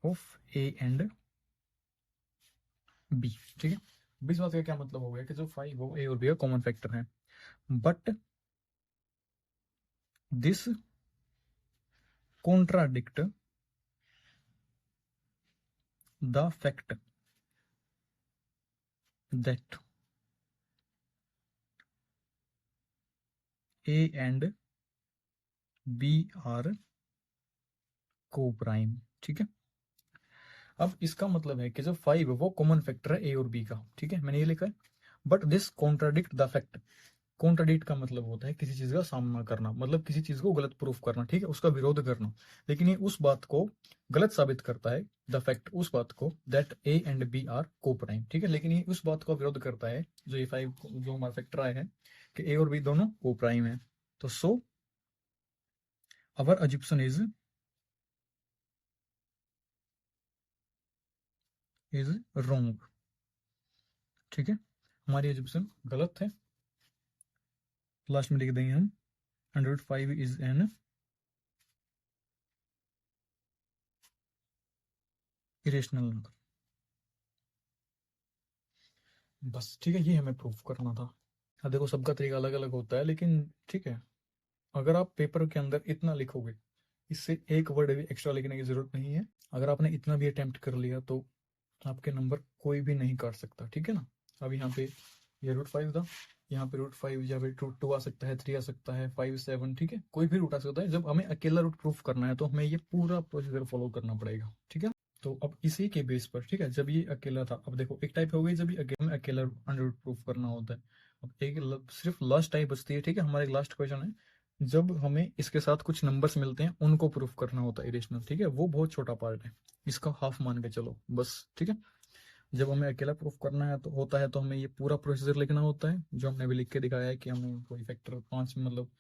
of a and b, ठीक है। इस बात का क्या मतलब हो गया कि जो 5 वो ए और बी का कॉमन फैक्टर है, but this contradict the fact that a and b are coprime, ठीक है। अब इसका मतलब है कि जो 5 है वो कॉमन फैक्टर है ए और बी का, ठीक है, मैंने ये लिखा है, but this contradict the fact. Contradict का मतलब होता है किसी चीज का सामना करना, मतलब किसी चीज को गलत प्रूफ करना, ठीक है, उसका विरोध करना। लेकिन ये उस बात को गलत साबित करता है, द फैक्ट, उस बात को, that a and b are coprime, ठीक है, लेकिन ये उस बात का विरोध करता है, जो ये 5 जो हमारा फैक्टर आया है कि ए और बी दोनों को प्राइम है। तो सो अवर अजम्पशन इज रॉन्ग, ठीक है, हमारी अजम्पशन गलत है। लास्ट में लिख देंगे हम √5 इज एन इरेशनल नंबर, बस, ठीक है, ये हमें प्रूफ करना था। अब देखो सबका तरीका अलग अलग होता है, लेकिन ठीक है, अगर आप पेपर के अंदर इतना लिखोगे, इससे एक वर्ड भी एक्स्ट्रा लिखने की जरूरत नहीं है। अगर आपने इतना भी अटेम्प्ट कर लिया तो आपके नंबर कोई भी नहीं काट सकता, ठीक है ना। अब यहाँ पे ये √5 था, यहाँ पे √5 या फिर √2 आ सकता है, 3 आ सकता है, 5 7, ठीक है, कोई भी रूट आ सकता है। जब हमें अकेला रूट प्रूफ करना है तो हमें ये पूरा प्रोसीजर फॉलो करना पड़ेगा, ठीक है। तो अब इसी के बेस पर, ठीक है, जब ये अकेला था, अब देखो एक टाइप हो गई जब ये हमें अकेला अंडर रूट प्रूफ करना होता है। अब एक सिर्फ लास्ट टाइप बचती है, ठीक है, हमारा एक लास्ट क्वेश्चन है, जब हमें इसके साथ कुछ नंबर्स मिलते हैं उनको प्रूफ करना होता है इरेशनल, ठीक है, वो बहुत छोटा पार्ट है, इसका हाफ मान के चलो बस, ठीक है। जब हमें अकेला प्रूफ करना है तो होता है, तो हमें ये पूरा प्रोसीजर लिखना होता है, जो हमने अभी लिख के दिखाया है कि हमें कोई फैक्टर 5, मतलब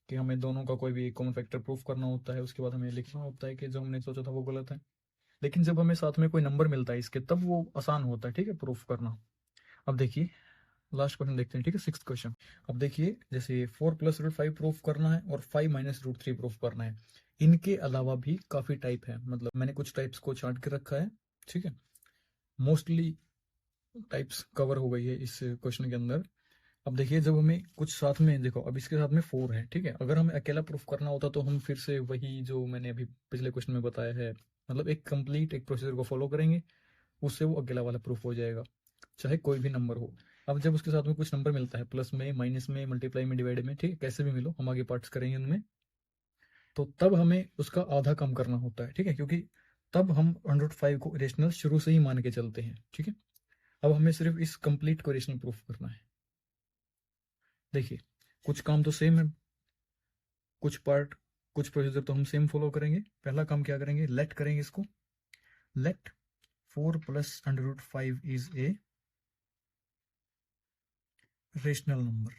कि हमें दोनों का कोई भी कॉमन फैक्टर प्रूफ करना होता है। उसके बाद हमें लिखना होता है कि जो हमने सोचा था वो गलत है, लेकिन जब हमें साथ में कोई नंबर मिलता है इसके, तब वो आसान होता है, ठीक है, प्रूफ करना। अब देखिए लास्ट क्वेश्चन देखते हैं, ठीक है, 6th क्वेश्चन। अब देखिए जैसे 4 + √5 प्रूफ करना है और 5 - √3 प्रूफ करना है। इनके अलावा भी काफी टाइप है, मतलब मैंने कुछ टाइप्स को छांट के रखा है, ठीक है, मोस्टली टाइप्स कवर हो गई है इस क्वेश्चन के अंदर। अब देखिए जब हमें कुछ साथ में, देखो अब इसके साथ में 4 है, ठीक है, अगर हमें अकेला प्रूफ करना होता तो हम फिर से वही जो मैंने अभी पिछले क्वेश्चन में बताया है, मतलब एक कंप्लीट एक प्रोसीजर को फॉलो करेंगे, उससे वो अकेला वाला प्रूफ हो जाएगा, चाहे कोई भी नंबर हो। अब जब उसके साथ में कुछ नंबर मिलता है, प्लस में, माइनस में, मल्टीप्लाई में, डिवाइड में, ठीक है, कैसे भी मिलो, हम आगे पार्ट्स करेंगे उनमें, तो तब हमें उसका आधा कम करना होता है, ठीक है, क्योंकि तब हम √5 को रेशनल शुरू से ही मान के चलते हैं, ठीक है। अब हमें सिर्फ इस कंप्लीट को रेशनल प्रूफ करना है। देखिए कुछ काम तो सेम है, कुछ पार्ट, कुछ प्रोसीजर तो हम सेम फॉलो करेंगे। पहला काम क्या करेंगे, लेट करेंगे इसको, let 4 + √5 is a rational number,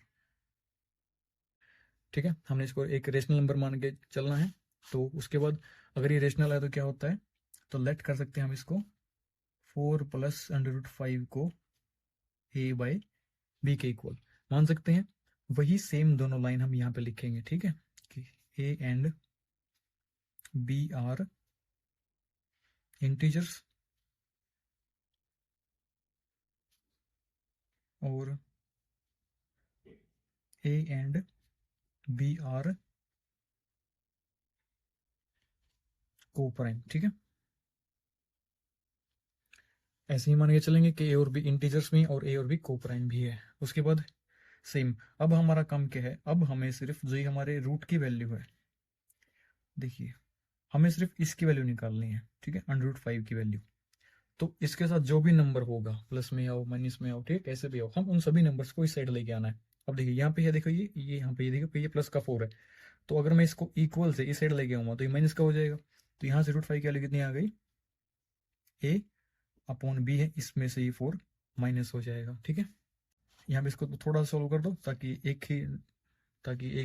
ठीक है, हमने इसको एक रेशनल नंबर मान के चलना है। तो उसके बाद अगर ये रेशनल है तो क्या होता है, तो लेट कर सकते हैं हम इसको 4 + √5 को a/b के इक्वल मान सकते हैं। वही सेम दोनों लाइन हम यहाँ पे लिखेंगे, ठीक है, कि a and b are integers और a and b are coprime, ठीक है। ऐसे ही मान के चलेंगे कि ए और बी इंटीजर्स में और ए और बी को प्राइम भी है। उसके बाद सेम, अब हमारा काम क्या है, अब हमें सिर्फ जो हमारे रूट की वैल्यू है, देखिए हमें सिर्फ इसकी वैल्यू निकालनी है, ठीक है, √5 की वैल्यू। तो इसके साथ जो भी नंबर होगा, प्लस में आओ माइनस में आओ, ठीक है, कैसे भी आओ, हम उन सभी नंबर्स को इस साइड लेके आना है। अब देखिए यहाँ पे है, देखो ये यहाँ पे, ये देखो ये प्लस का 4 है, तो अगर मैं इसको इक्वल से इस साइड लेके आऊंगा तो ये माइनस का हो जाएगा। तो यहाँ से √5 की वैल्यू कितनी आ गई, ए अपॉन बी है, इसमें से ये 4 माइनस हो जाएगा, ठीक है। यहाँ पे इसको थोड़ा सा सोल्व कर दो ताकि एक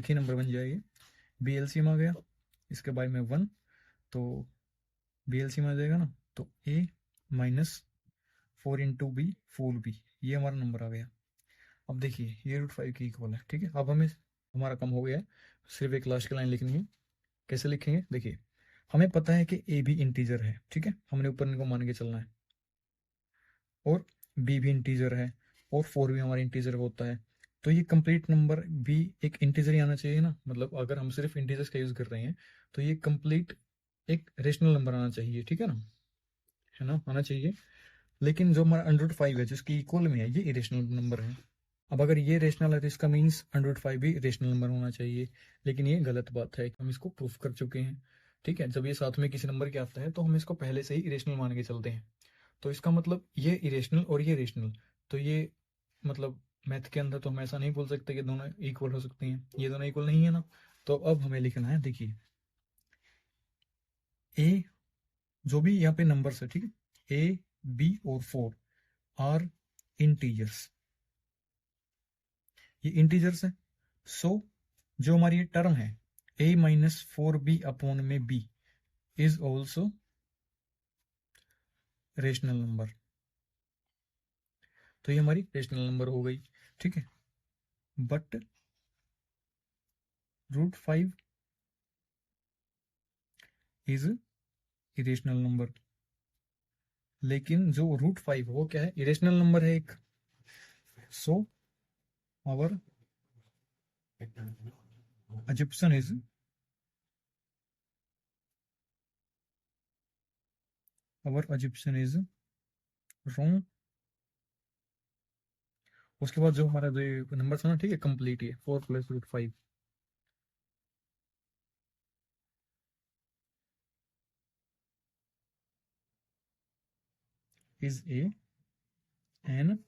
ही नंबर बन जाए। बी एलसीएम आ गया, इसके बाद में 1, तो बी एलसीएम आ जाएगा ना, तो ए माइनस 4 इंटू बी 4b, ये हमारा नंबर आ गया। अब देखिए ये √5 की इक्वल है, ठीक है। अब हमें हमारा काम हो गया है, सिर्फ एक लास्ट की लाइन लिखनी है। कैसे लिखेंगे, देखिए हमें पता है कि ए भी इंटीजर है, ठीक है, हमने ऊपर इनको मान के चलना है, और बी भी इंटीजर है, और 4 भी हमारा इंटीजर होता है। तो ये कंप्लीट नंबर भी एक इंटीजर ही आना चाहिए ना, मतलब अगर हम सिर्फ इंटीजर्स का यूज कर रहे हैं तो ये कंप्लीट एक रेशनल नंबर आना चाहिए, ठीक है ना, आना चाहिए। लेकिन जो हमारा √5 है जिसकी इक्वल में है, ये इरेशनल नंबर है। अब अगर ये रेशनल है तो इसका मीन्स √5 भी रेशनल नंबर होना चाहिए, लेकिन ये गलत बात है, हम इसको प्रूफ कर चुके हैं, ठीक है। जब ये साथ में किसी नंबर के आता है तो हम इसको पहले से ही इरेशनल मान के चलते हैं। तो इसका मतलब ये इरेशनल और ये रेशनल, तो ये मतलब मैथ के अंदर तो हम ऐसा नहीं बोल सकते कि दोनों इक्वल हो सकती हैं, ये दोनों इक्वल नहीं है ना। तो अब हमें लिखना है, देखिए ए जो भी यहाँ पे नंबर्स है, ठीक है, ए बी और 4 आर इंटीजर्स, ये इंटीजर्स है। सो जो हमारी ये टर्म है a माइनस 4b अपॉन में b is also rational number, तो ये हमारी रेशनल नंबर हो गई, ठीक है। बट √5 इज इरेशनल नंबर, लेकिन जो √5 वो क्या है, इरेशनल नंबर है एक। So our assumption is wrong। उसके बाद जो हमारा जो नंबर था ना, ठीक है, कंप्लीट है 4 plus √5 is an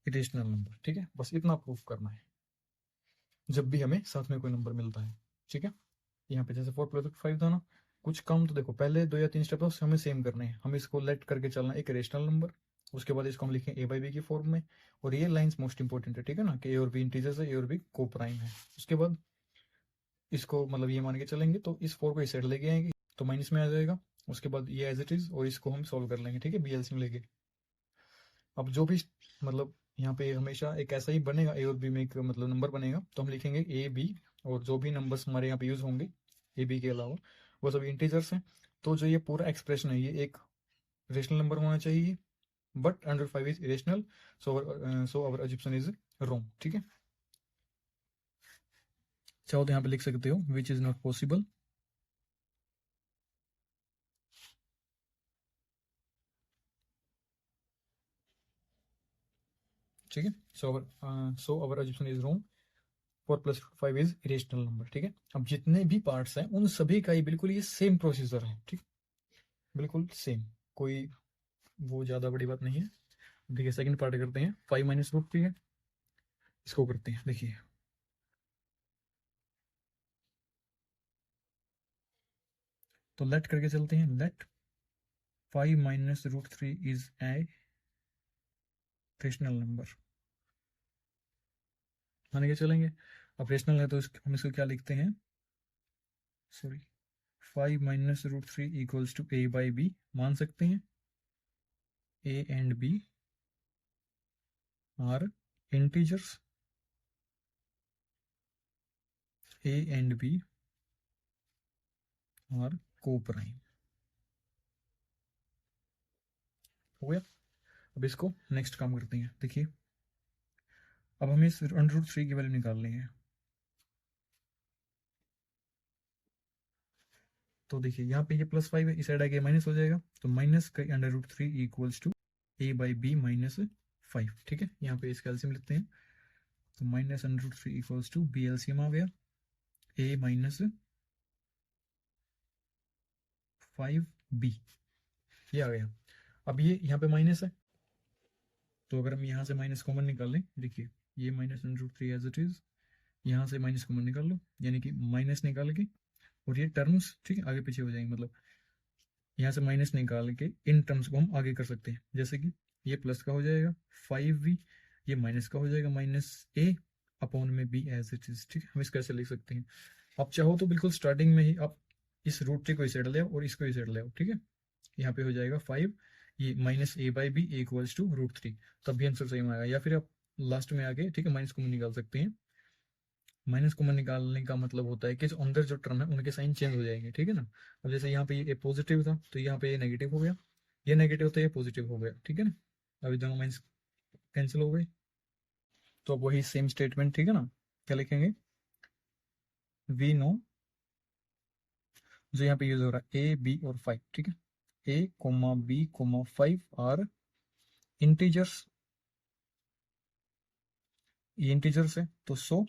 irrational number, ठीक है। बस इतना प्रूफ करना है जब भी हमें साथ में कोई नंबर मिलता है, ठीक है। यहाँ पे जैसे 4 प्लस 5 था ना, कुछ काम तो देखो पहले 2 या 3 स्टेप हमें सेम करने हैं, हम इसको लेट करके चलना एक रेशनल नंबर, उसके बाद इसको हम लिखें a बाई बी की फॉर्म में, और ये लाइंस मोस्ट इंपॉर्टेंट है, ठीक है ना, कि ए और बी इंटीजर्स है, ए और बी को प्राइम है। उसके बाद इसको मतलब ये मान के चलेंगे तो इस 4 को इस साइड लेके आएंगे तो माइनस में आ जाएगा। उसके बाद ये एज इट इज, और इसको हम सॉल्व कर लेंगे, ठीक है, बीएलसीएम लेके। अब जो भी मतलब यहाँ पे हमेशा एक ऐसा ही बनेगा, ए और बी में एक मतलब नंबर बनेगा, तो हम लिखेंगे ए बी, और जो भी नंबर्स हमारे यहाँ पे यूज होंगे ए बी के अलावा वो सब इंटीजर्स हैं। तो जो ये पूरा एक्सप्रेशन है ये एक रेशनल नंबर होना चाहिए, but √5 is irrational, so our assumption is wrong, ठीक है। चाहो तो यहाँ पे लिख सकते हो विच इज नॉट पॉसिबल, ठीक है। So our assumption is wrong, 4 plus 5 is irrational number, ठीक है। अब जितने भी पार्ट्स हैं उन सभी का ही बिल्कुल ये सेम प्रोसीजर है, ठीक, बिल्कुल सेम, कोई वो ज्यादा बड़ी बात नहीं है। देखिए सेकंड पार्ट करते हैं, 5 माइनस √3 है, इसको करते हैं, देखिए तो लेट करके चलते हैं, let 5 minus √3 is a rational number, माने के चलेंगे। अब रेशनल है तो हम इसको क्या लिखते हैं, sorry 5 minus √3 equals to a by b, मान सकते हैं a and b are integers, a and b are coprime, हो गया। अब इसको नेक्स्ट काम करते हैं, देखिए अब हमें इस √3 की वैल्यू निकालनी है। तो देखिए यहाँ पे ये +5 है, इस साइड आगे माइनस हो जाएगा, तो माइनस का √3 इक्वल्स टू a/b -5। ठीक है, यहाँ पे इसका एलसीएम लिखते हैं, तो -√3 इक्वल्स टू b एलसीएम आ गया a -5b, ये आ गया। अब ये यहाँ पे माइनस है, तो अगर हम यहाँ से माइनस कॉमन निकाल लें, देखिए ये -√3 एज इट इज, यहाँ से माइनस कॉमन निकाल लो, यानी कि माइनस निकाल के, और ये टर्म्स ठीक है आगे पीछे हो जाएंगे, मतलब यहाँ से माइनस निकाल के इन टर्म्स को हम आगे कर सकते हैं, जैसे कि ये प्लस का हो जाएगा 5v, ये माइनस का हो जाएगा -a/b एज इट इज। ठीक है, हम इसको ऐसे लिख सकते हैं। आप चाहो तो बिल्कुल स्टार्टिंग में ही आप इस √3 को इस साइड ले आओ और इसको इस साइड ले आओ। ठीक है, यहाँ पे हो जाएगा 5, ये -a/b इक्वल्स टू √3, तब भी आंसर सही में आएगा। या फिर आप लास्ट में आके ठीक है माइनस कॉमन निकाल सकते हैं। माइनस कॉमन निकालने का मतलब होता है कि अंदर जो टर्म है उनके साइन चेंज हो जाएंगे। ठीक है ना, अब जैसे यहाँ पे ये पॉजिटिव था तो यहाँ पे ये नेगेटिव हो गया, ये नेगेटिव तो ये पॉजिटिव हो गया। ठीक है ना, अभी दोनों माइनस कैंसिल हो गए, तो अब वही सेम स्टेटमेंट। ठीक है ना, क्या लिखेंगे, वी नो, जो यहाँ पे यूज हो रहा है a, b और 5। ठीक है, a, b, 5 आर इंटीजर्स, ये इंटीजर्स है, तो सो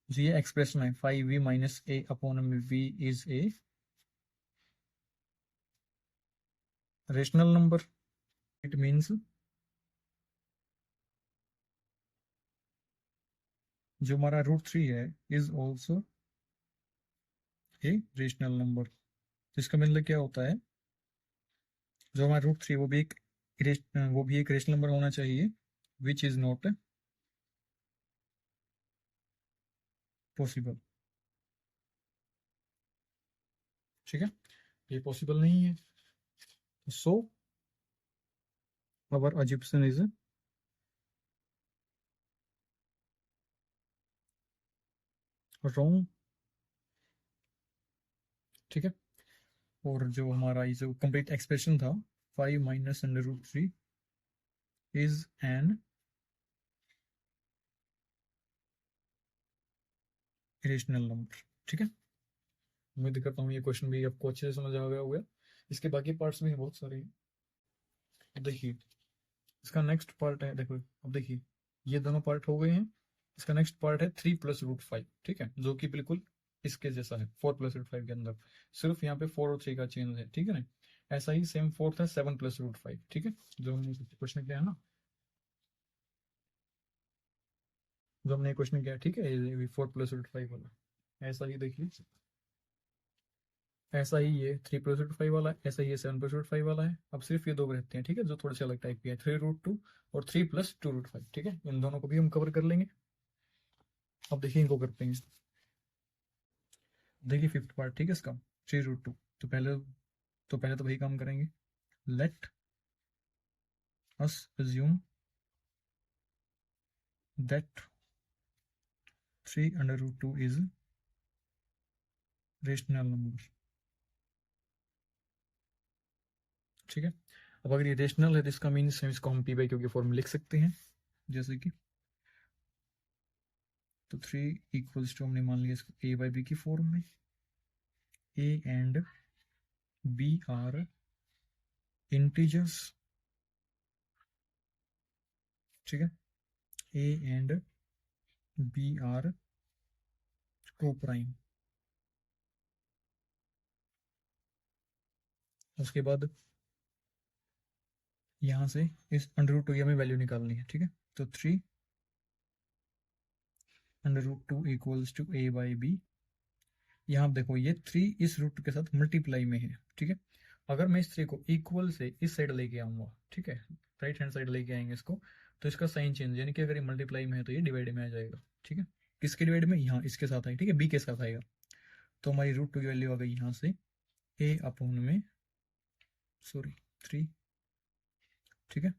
जो ये एक्सप्रेशन है 5v -a/v is a rational number. It means जो हमारा √3 है is also a rational number. जिसका मतलब क्या होता है, जो हमारा √3 वो भी एक रेशनल नंबर होना चाहिए, विच इज नॉट पॉसिबल। ठीक है, ये पॉसिबल नहीं है, so our assumption is wrong. ठीक है, और जो हमारा ये जो कंप्लीट एक्सप्रेशन था 5 -√3 इज एन इरेशनल नंबर। ठीक है, उम्मीद करता हूँ ये क्वेश्चन भी आपको अच्छे से समझ आ गया होगा। इसके बाकी पार्ट्स भी बहुत सारे हैं। देखिए इसका नेक्स्ट पार्ट है, देखो अब देखिए ये दोनों पार्ट हो गए हैं, इसका नेक्स्ट पार्ट है 3 + √5। ठीक है, जो कि बिल्कुल इसके जैसा है 4 + √5 के अंदर, सिर्फ यहाँ पे 4 और 3 का चेंज है। ठीक है ना, ऐसा ही सेम फोर्थ है 7 + √5। ठीक है, जो हमने क्वेश्चन किया है ना, जो हमने क्वेश्चन किया, ठीक है, ये 4 + √5 वाला, ऐसा ही देखिए, ऐसा ही ये 3 + √5 वाला है, ऐसा ही ये 7 + √5 वाला है। अब सिर्फ ये दो रहते हैं, ठीक है, जो थोड़े से अलग टाइप के हैं, 3√2 और 3 + 2√5। ठीक है, इन दोनों को भी हम कवर कर लेंगे। अब देखिए इनको करते हैं। देखिए फिफ्थ पार्ट, ठीक है, इसका 3√2, तो पहले तो वही काम करेंगे। Let us assume that 3√2 is rational number. ठीक है, अब अगर ये रेशनल है तो इसका मीन्स इसको हम p/q के फॉर्म में लिख सकते हैं, जैसे कि तो 3 इक्वल्स टू, हमने मान लिया इसको a/b की फॉर्म में, a and b are integers. ठीक है, a and b are coprime. उसके बाद यहां से इस √2 की हमें वैल्यू निकालनी है। ठीक है, तो 3√2 इक्वल्स टू a/b। यहाँ आप देखो ये 3 इस रूट के साथ मल्टीप्लाई में है। ठीक है, अगर मैं इस 3 को इक्वल से इस साइड लेके आऊंगा, ठीक है, राइट हैंड साइड लेके आएंगे इसको, तो इसका साइन चेंज, यानी कि अगर ये मल्टीप्लाई में है तो ये डिवाइड में आ जाएगा। ठीक है, किसके डिवाइड में, यहाँ इसके साथ आएगा। ठीक है, बी के साथ आएगा, तो हमारी √2 की वैल्यू आ गई यहाँ से a/में, सॉरी 3। ठीक है,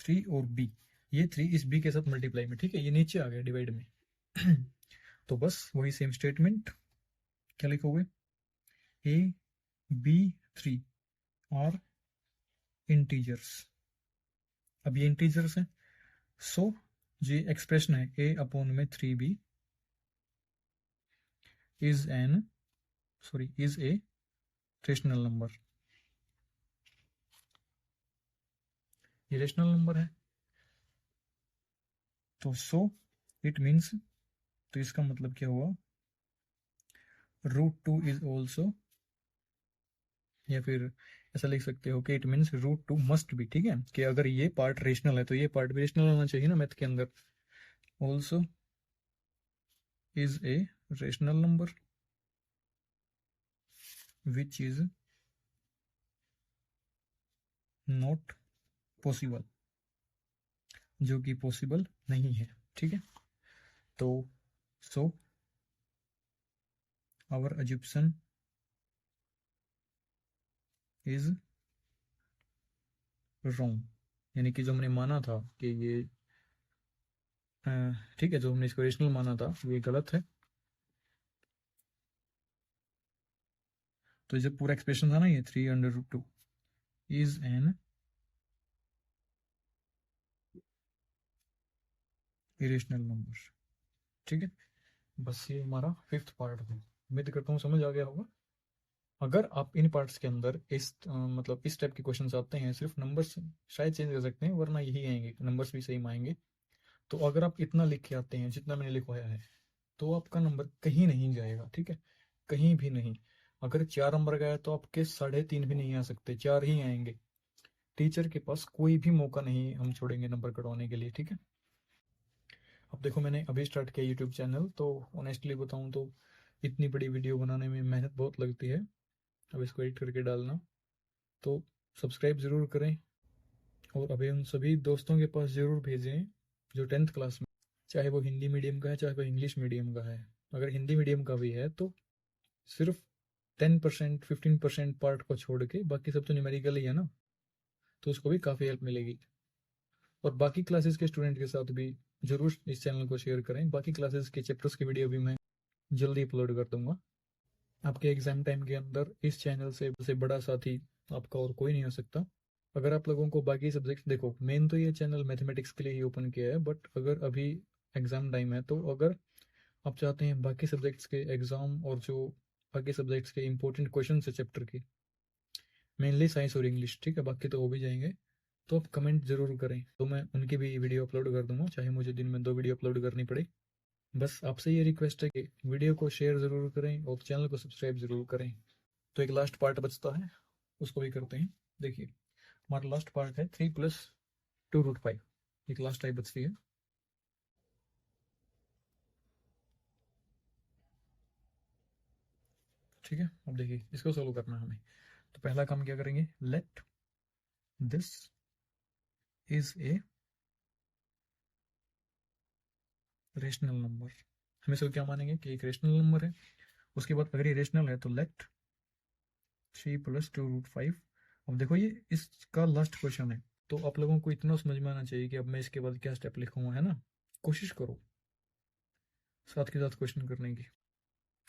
3 और b, ये 3 इस b के साथ मल्टीप्लाई में, ठीक है, ये नीचे आ गया डिवाइड में। तो बस वही सेम स्टेटमेंट, क्या लिखोगे, a, b, 3 और इंटीजर्स। अब ये इंटीजर्स हैं, सो ये एक्सप्रेशन है a/में 3b is a rational number, ये रेशनल नंबर है। तो सो इट मीन्स, तो इसका मतलब क्या हुआ, रूट 2 इज ऑल्सो, या फिर ऐसा लिख सकते हो कि it means root 2 must be, ठीक है, कि अगर ये पार्ट रेशनल है तो ये पार्ट भी रेशनल होना चाहिए ना मैथ के अंदर। Also is a rational number which is not possible, जो कि पॉसिबल नहीं है, ठीक है। तो so our assumption is wrong, यानी कि जो हमने माना था कि ये ठीक है, जो हमने इसको रेशनल माना था ये गलत है। तो जब पूरा एक्सप्रेशन था ना ये 3/√2 इज एन इरेशनल नंबर, ठीक है। बस ये हमारा 5th पार्ट था, उम्मीद करता हूँ समझ आ गया होगा। अगर आप इन पार्ट्स के अंदर इस मतलब इस टाइप के क्वेश्चंस आते हैं, सिर्फ नंबर्स शायद चेंज कर सकते हैं वरना यही आएंगे, नंबर्स भी सेम आएंगे। तो अगर आप इतना लिख के आते हैं जितना मैंने लिखवाया है तो आपका नंबर कहीं नहीं जाएगा, ठीक है, कहीं भी नहीं। अगर 4 नंबर गया तो आपके 3.5 भी नहीं आ सकते, 4 ही आएंगे। टीचर के पास कोई भी मौका नहीं हम छोड़ेंगे नंबर कटवाने के लिए, ठीक है। अब देखो मैंने अभी स्टार्ट किया यूट्यूब चैनल, तो ऑनेस्टली बताऊं तो इतनी बड़ी वीडियो बनाने में मेहनत बहुत लगती है, अब इसको एडिट करके डालना। तो सब्सक्राइब ज़रूर करें और अभी उन सभी दोस्तों के पास ज़रूर भेजें जो 10th क्लास में, चाहे वो हिंदी मीडियम का है चाहे वो इंग्लिश मीडियम का है। अगर हिंदी मीडियम का भी है तो सिर्फ 10% 15% पार्ट को छोड़ के बाकी सब तो न्यूमेरिकल ही है ना, तो उसको भी काफ़ी हेल्प मिलेगी। और बाकी क्लासेस के स्टूडेंट के साथ भी जरूर इस चैनल को शेयर करें, बाकी क्लासेस के चैप्टर्स की वीडियो भी मैं जल्दी अपलोड कर दूंगा। आपके एग्जाम टाइम के अंदर इस चैनल से बड़ा साथी आपका और कोई नहीं हो सकता। अगर आप लोगों को बाकी सब्जेक्ट, देखो मेन तो ये चैनल मैथमेटिक्स के लिए ही ओपन किया है, बट अगर अभी एग्जाम टाइम है तो अगर आप चाहते हैं बाकी सब्जेक्ट्स के एग्जाम और जो बाकी सब्जेक्ट्स के इंपॉर्टेंट क्वेश्चन है चैप्टर के, मेनली साइंस और इंग्लिश, ठीक है, बाकी तो हो भी जाएंगे, तो आप कमेंट जरूर करें तो मैं उनकी भी वीडियो अपलोड कर दूंगा, चाहे मुझे दिन में 2 वीडियो अपलोड करनी पड़े। बस आपसे ये रिक्वेस्ट है कि वीडियो को शेयर ज़रूर करें और चैनल को सब्सक्राइब ज़रूर करें। तो एक लास्ट पार्ट बचता है, उसको भी करते हैं। देखिए हमारा लास्ट पार्ट है 3 + 2√5, एक लास्ट टाइप बचती है। ठीक है, अब देखिए इसको सोल्व करना है हमें। तो पहला काम क्या करेंगे, let this is a rational number, हम इसको क्या मानेंगे कि एक रेशनल नंबर है। उसके बाद अगर ये रेशनल है तो लेट 3 + 2√5। अब देखो ये इसका लास्ट क्वेश्चन है, तो आप लोगों को इतना समझ में आना चाहिए कि अब मैं इसके बाद क्या स्टेप लिखूंगा, है ना। कोशिश करो साथ के साथ क्वेश्चन करने की।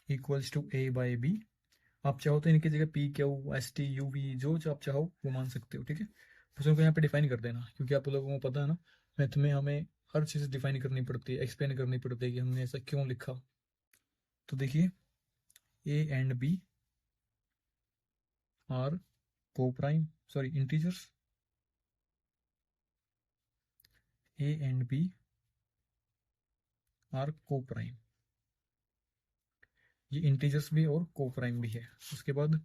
इक्वल्स टू A/B, आप चाहो तो इनकी जगह PQ ST UV जो जो आप चाहो वो मान सकते हो, ठीक है। बस उनको यहाँ पे डिफाइन कर देना, क्योंकि आप लोगों को पता है ना मैथ में हमें हर चीज़ डिफाइन करनी पड़ती है, एक्सप्लेन करनी पड़ती है कि हमने ऐसा क्यों लिखा। तो देखिए A and B are coprime, sorry integers, A and B are coprime, ये इंटीजर्स भी और को प्राइम भी है। उसके बाद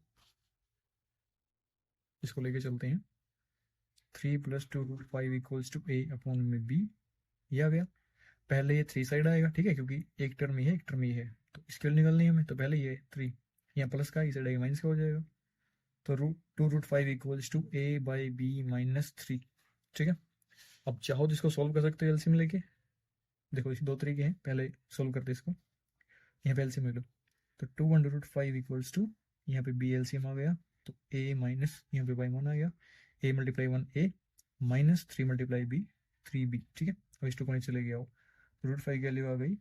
इसको लेके चलते हैं, 3 + 2√5 = A/B, ये आ गया। पहले ये 3 साइड आएगा, ठीक है, क्योंकि एक टर्म ही है एक टर्म ही है, तो इसके लिए निकालनी है हमें, तो पहले ये 3 यहाँ प्लस का, इस साइड आएगा माइनस का हो जाएगा। तो 2√5 = A/B - 3, ठीक है। अब चाहो तो इसको सोल्व कर सकते हो एलसीएम लेके। देखो इसके 2 तरीके हैं, पहले सोल्व करते इसको, यहाँ पे एलसीएम ले लो। तो 2/√5 = यहाँ पे B एलसीएम आ गया, तो A माइनस यहाँ पे बाई 1 आ गया, A × 1 A minus 3 × B 3B, ठीक है। अब इस टू को नीचे ले गया हो, √5 की वैल्यू आ गई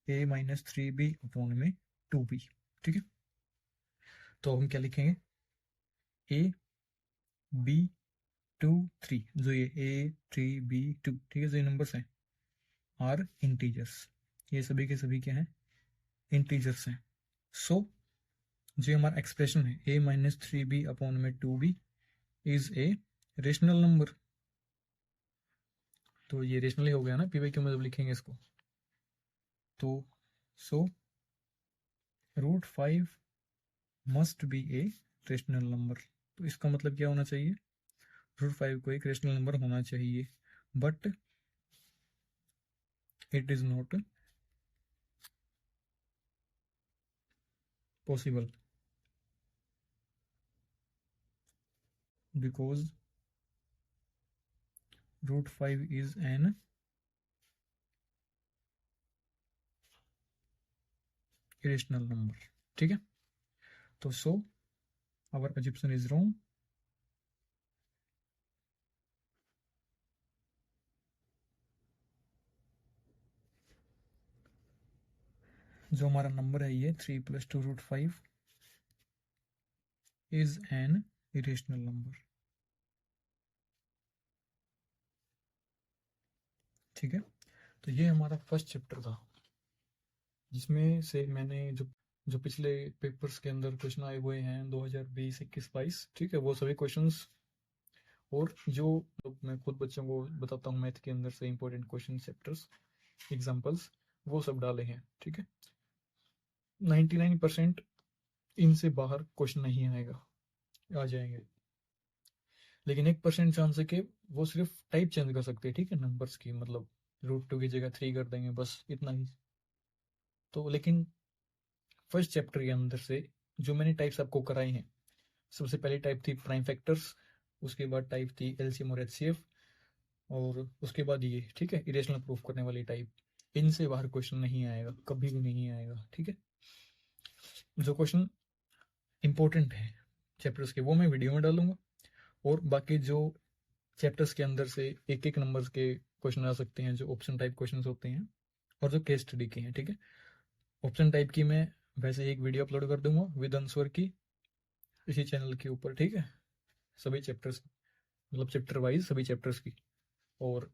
A - 3B/2B, ठीक है। तो हम क्या लिखेंगे, A/B/2 3, जो ये A3B2, ठीक है, जो ये नंबर्स हैं आर इंटीजर्स, ये सभी के सभी क्या हैं, इंटीजर्स हैं। सो जो हमारा एक्सप्रेशन है a माइनस 3b अपॉन में 2b is a rational number, तो ये रेशनल ही हो गया ना, पी वाई क्यू में जब लिखेंगे इसको। तो so root 5 must be a rational number, तो इसका मतलब क्या होना चाहिए, रूट 5 को एक रेशनल नंबर होना चाहिए, but it is not possible because root 5 is an irrational number. ठीक है, तो so our assumption is wrong. जो हमारा नंबर है ये 3 + 2 root 5 is an irrational number. ठीक है, तो ये हमारा फर्स्ट चैप्टर था, जिसमें से मैंने जो पिछले पेपर्स के अंदर क्वेश्चन आए हुए हैं 2020, 21, 22, ठीक है, वो सभी क्वेश्चंस, और जो मैं खुद बच्चों को बताता हूँ मैथ के अंदर से इंपॉर्टेंट क्वेश्चन, चैप्टर्स, एग्जांपल्स, वो सब डाले हैं। ठीक है, 99% इनसे बाहर क्वेश्चन नहीं आएगा, आ जाएंगे, लेकिन 1% चांस है कि वो सिर्फ टाइप चेंज कर सकते हैं। ठीक है, नंबर्स की, मतलब रूट 2 की जगह 3 कर देंगे, बस इतना ही। तो लेकिन फर्स्ट चैप्टर के अंदर से जो मैंने टाइप्स आपको कराई हैं, सबसे पहली टाइप थी प्राइम फैक्टर्स, उसके बाद टाइप थी एलसीएम और एचसीएफ, और उसके बाद ये, ठीक है, इरेशनल प्रूफ करने वाली टाइप। इनसे बाहर क्वेश्चन नहीं आएगा, कभी भी नहीं आएगा। ठीक है, जो क्वेश्चन इंपॉर्टेंट है चैप्टर्स के वो मैं वीडियो में डालूंगा, और बाकी जो चैप्टर्स के अंदर से एक एक नंबर के क्वेश्चन आ सकते हैं, जो ऑप्शन टाइप क्वेश्चन होते हैं, और जो केस स्टडी के हैं। ठीक है, ऑप्शन टाइप की मैं वैसे एक वीडियो अपलोड कर दूंगा विद आंसर की इसी चैनल के ऊपर। ठीक है, सभी चैप्टर्स, मतलब चैप्टर वाइज सभी चैप्टर्स की, और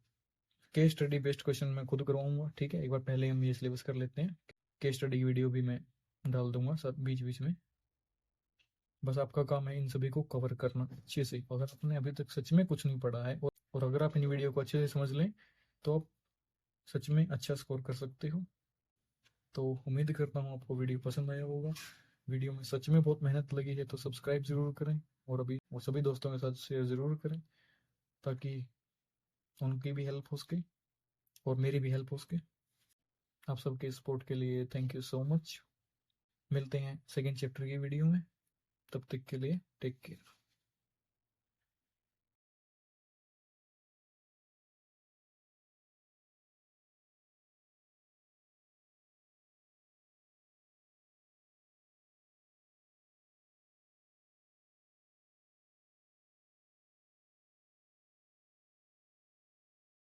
केस स्टडी बेस्ड क्वेश्चन मैं खुद करवाऊंगा। ठीक है, एक बार पहले हम ये सिलेबस कर लेते हैं, केस स्टडी की वीडियो भी मैं डाल दूंगा सब बीच बीच में। बस आपका काम है इन सभी को कवर करना अच्छे से। अगर आपने अभी तक सच में कुछ नहीं पढ़ा है, और अगर आप इन वीडियो को अच्छे से समझ लें, तो आप सच में अच्छा स्कोर कर सकते हो। तो उम्मीद करता हूँ आपको वीडियो पसंद आया होगा। वीडियो में सच में बहुत मेहनत लगी है, तो सब्सक्राइब ज़रूर करें, और अभी वो सभी दोस्तों के साथ शेयर ज़रूर करें, ताकि उनकी भी हेल्प हो सके और मेरी भी हेल्प हो सके। आप सबके सपोर्ट के लिए थैंक यू सो मच। मिलते हैं सेकेंड चैप्टर की वीडियो में, तब तक के लिए टेक केयर।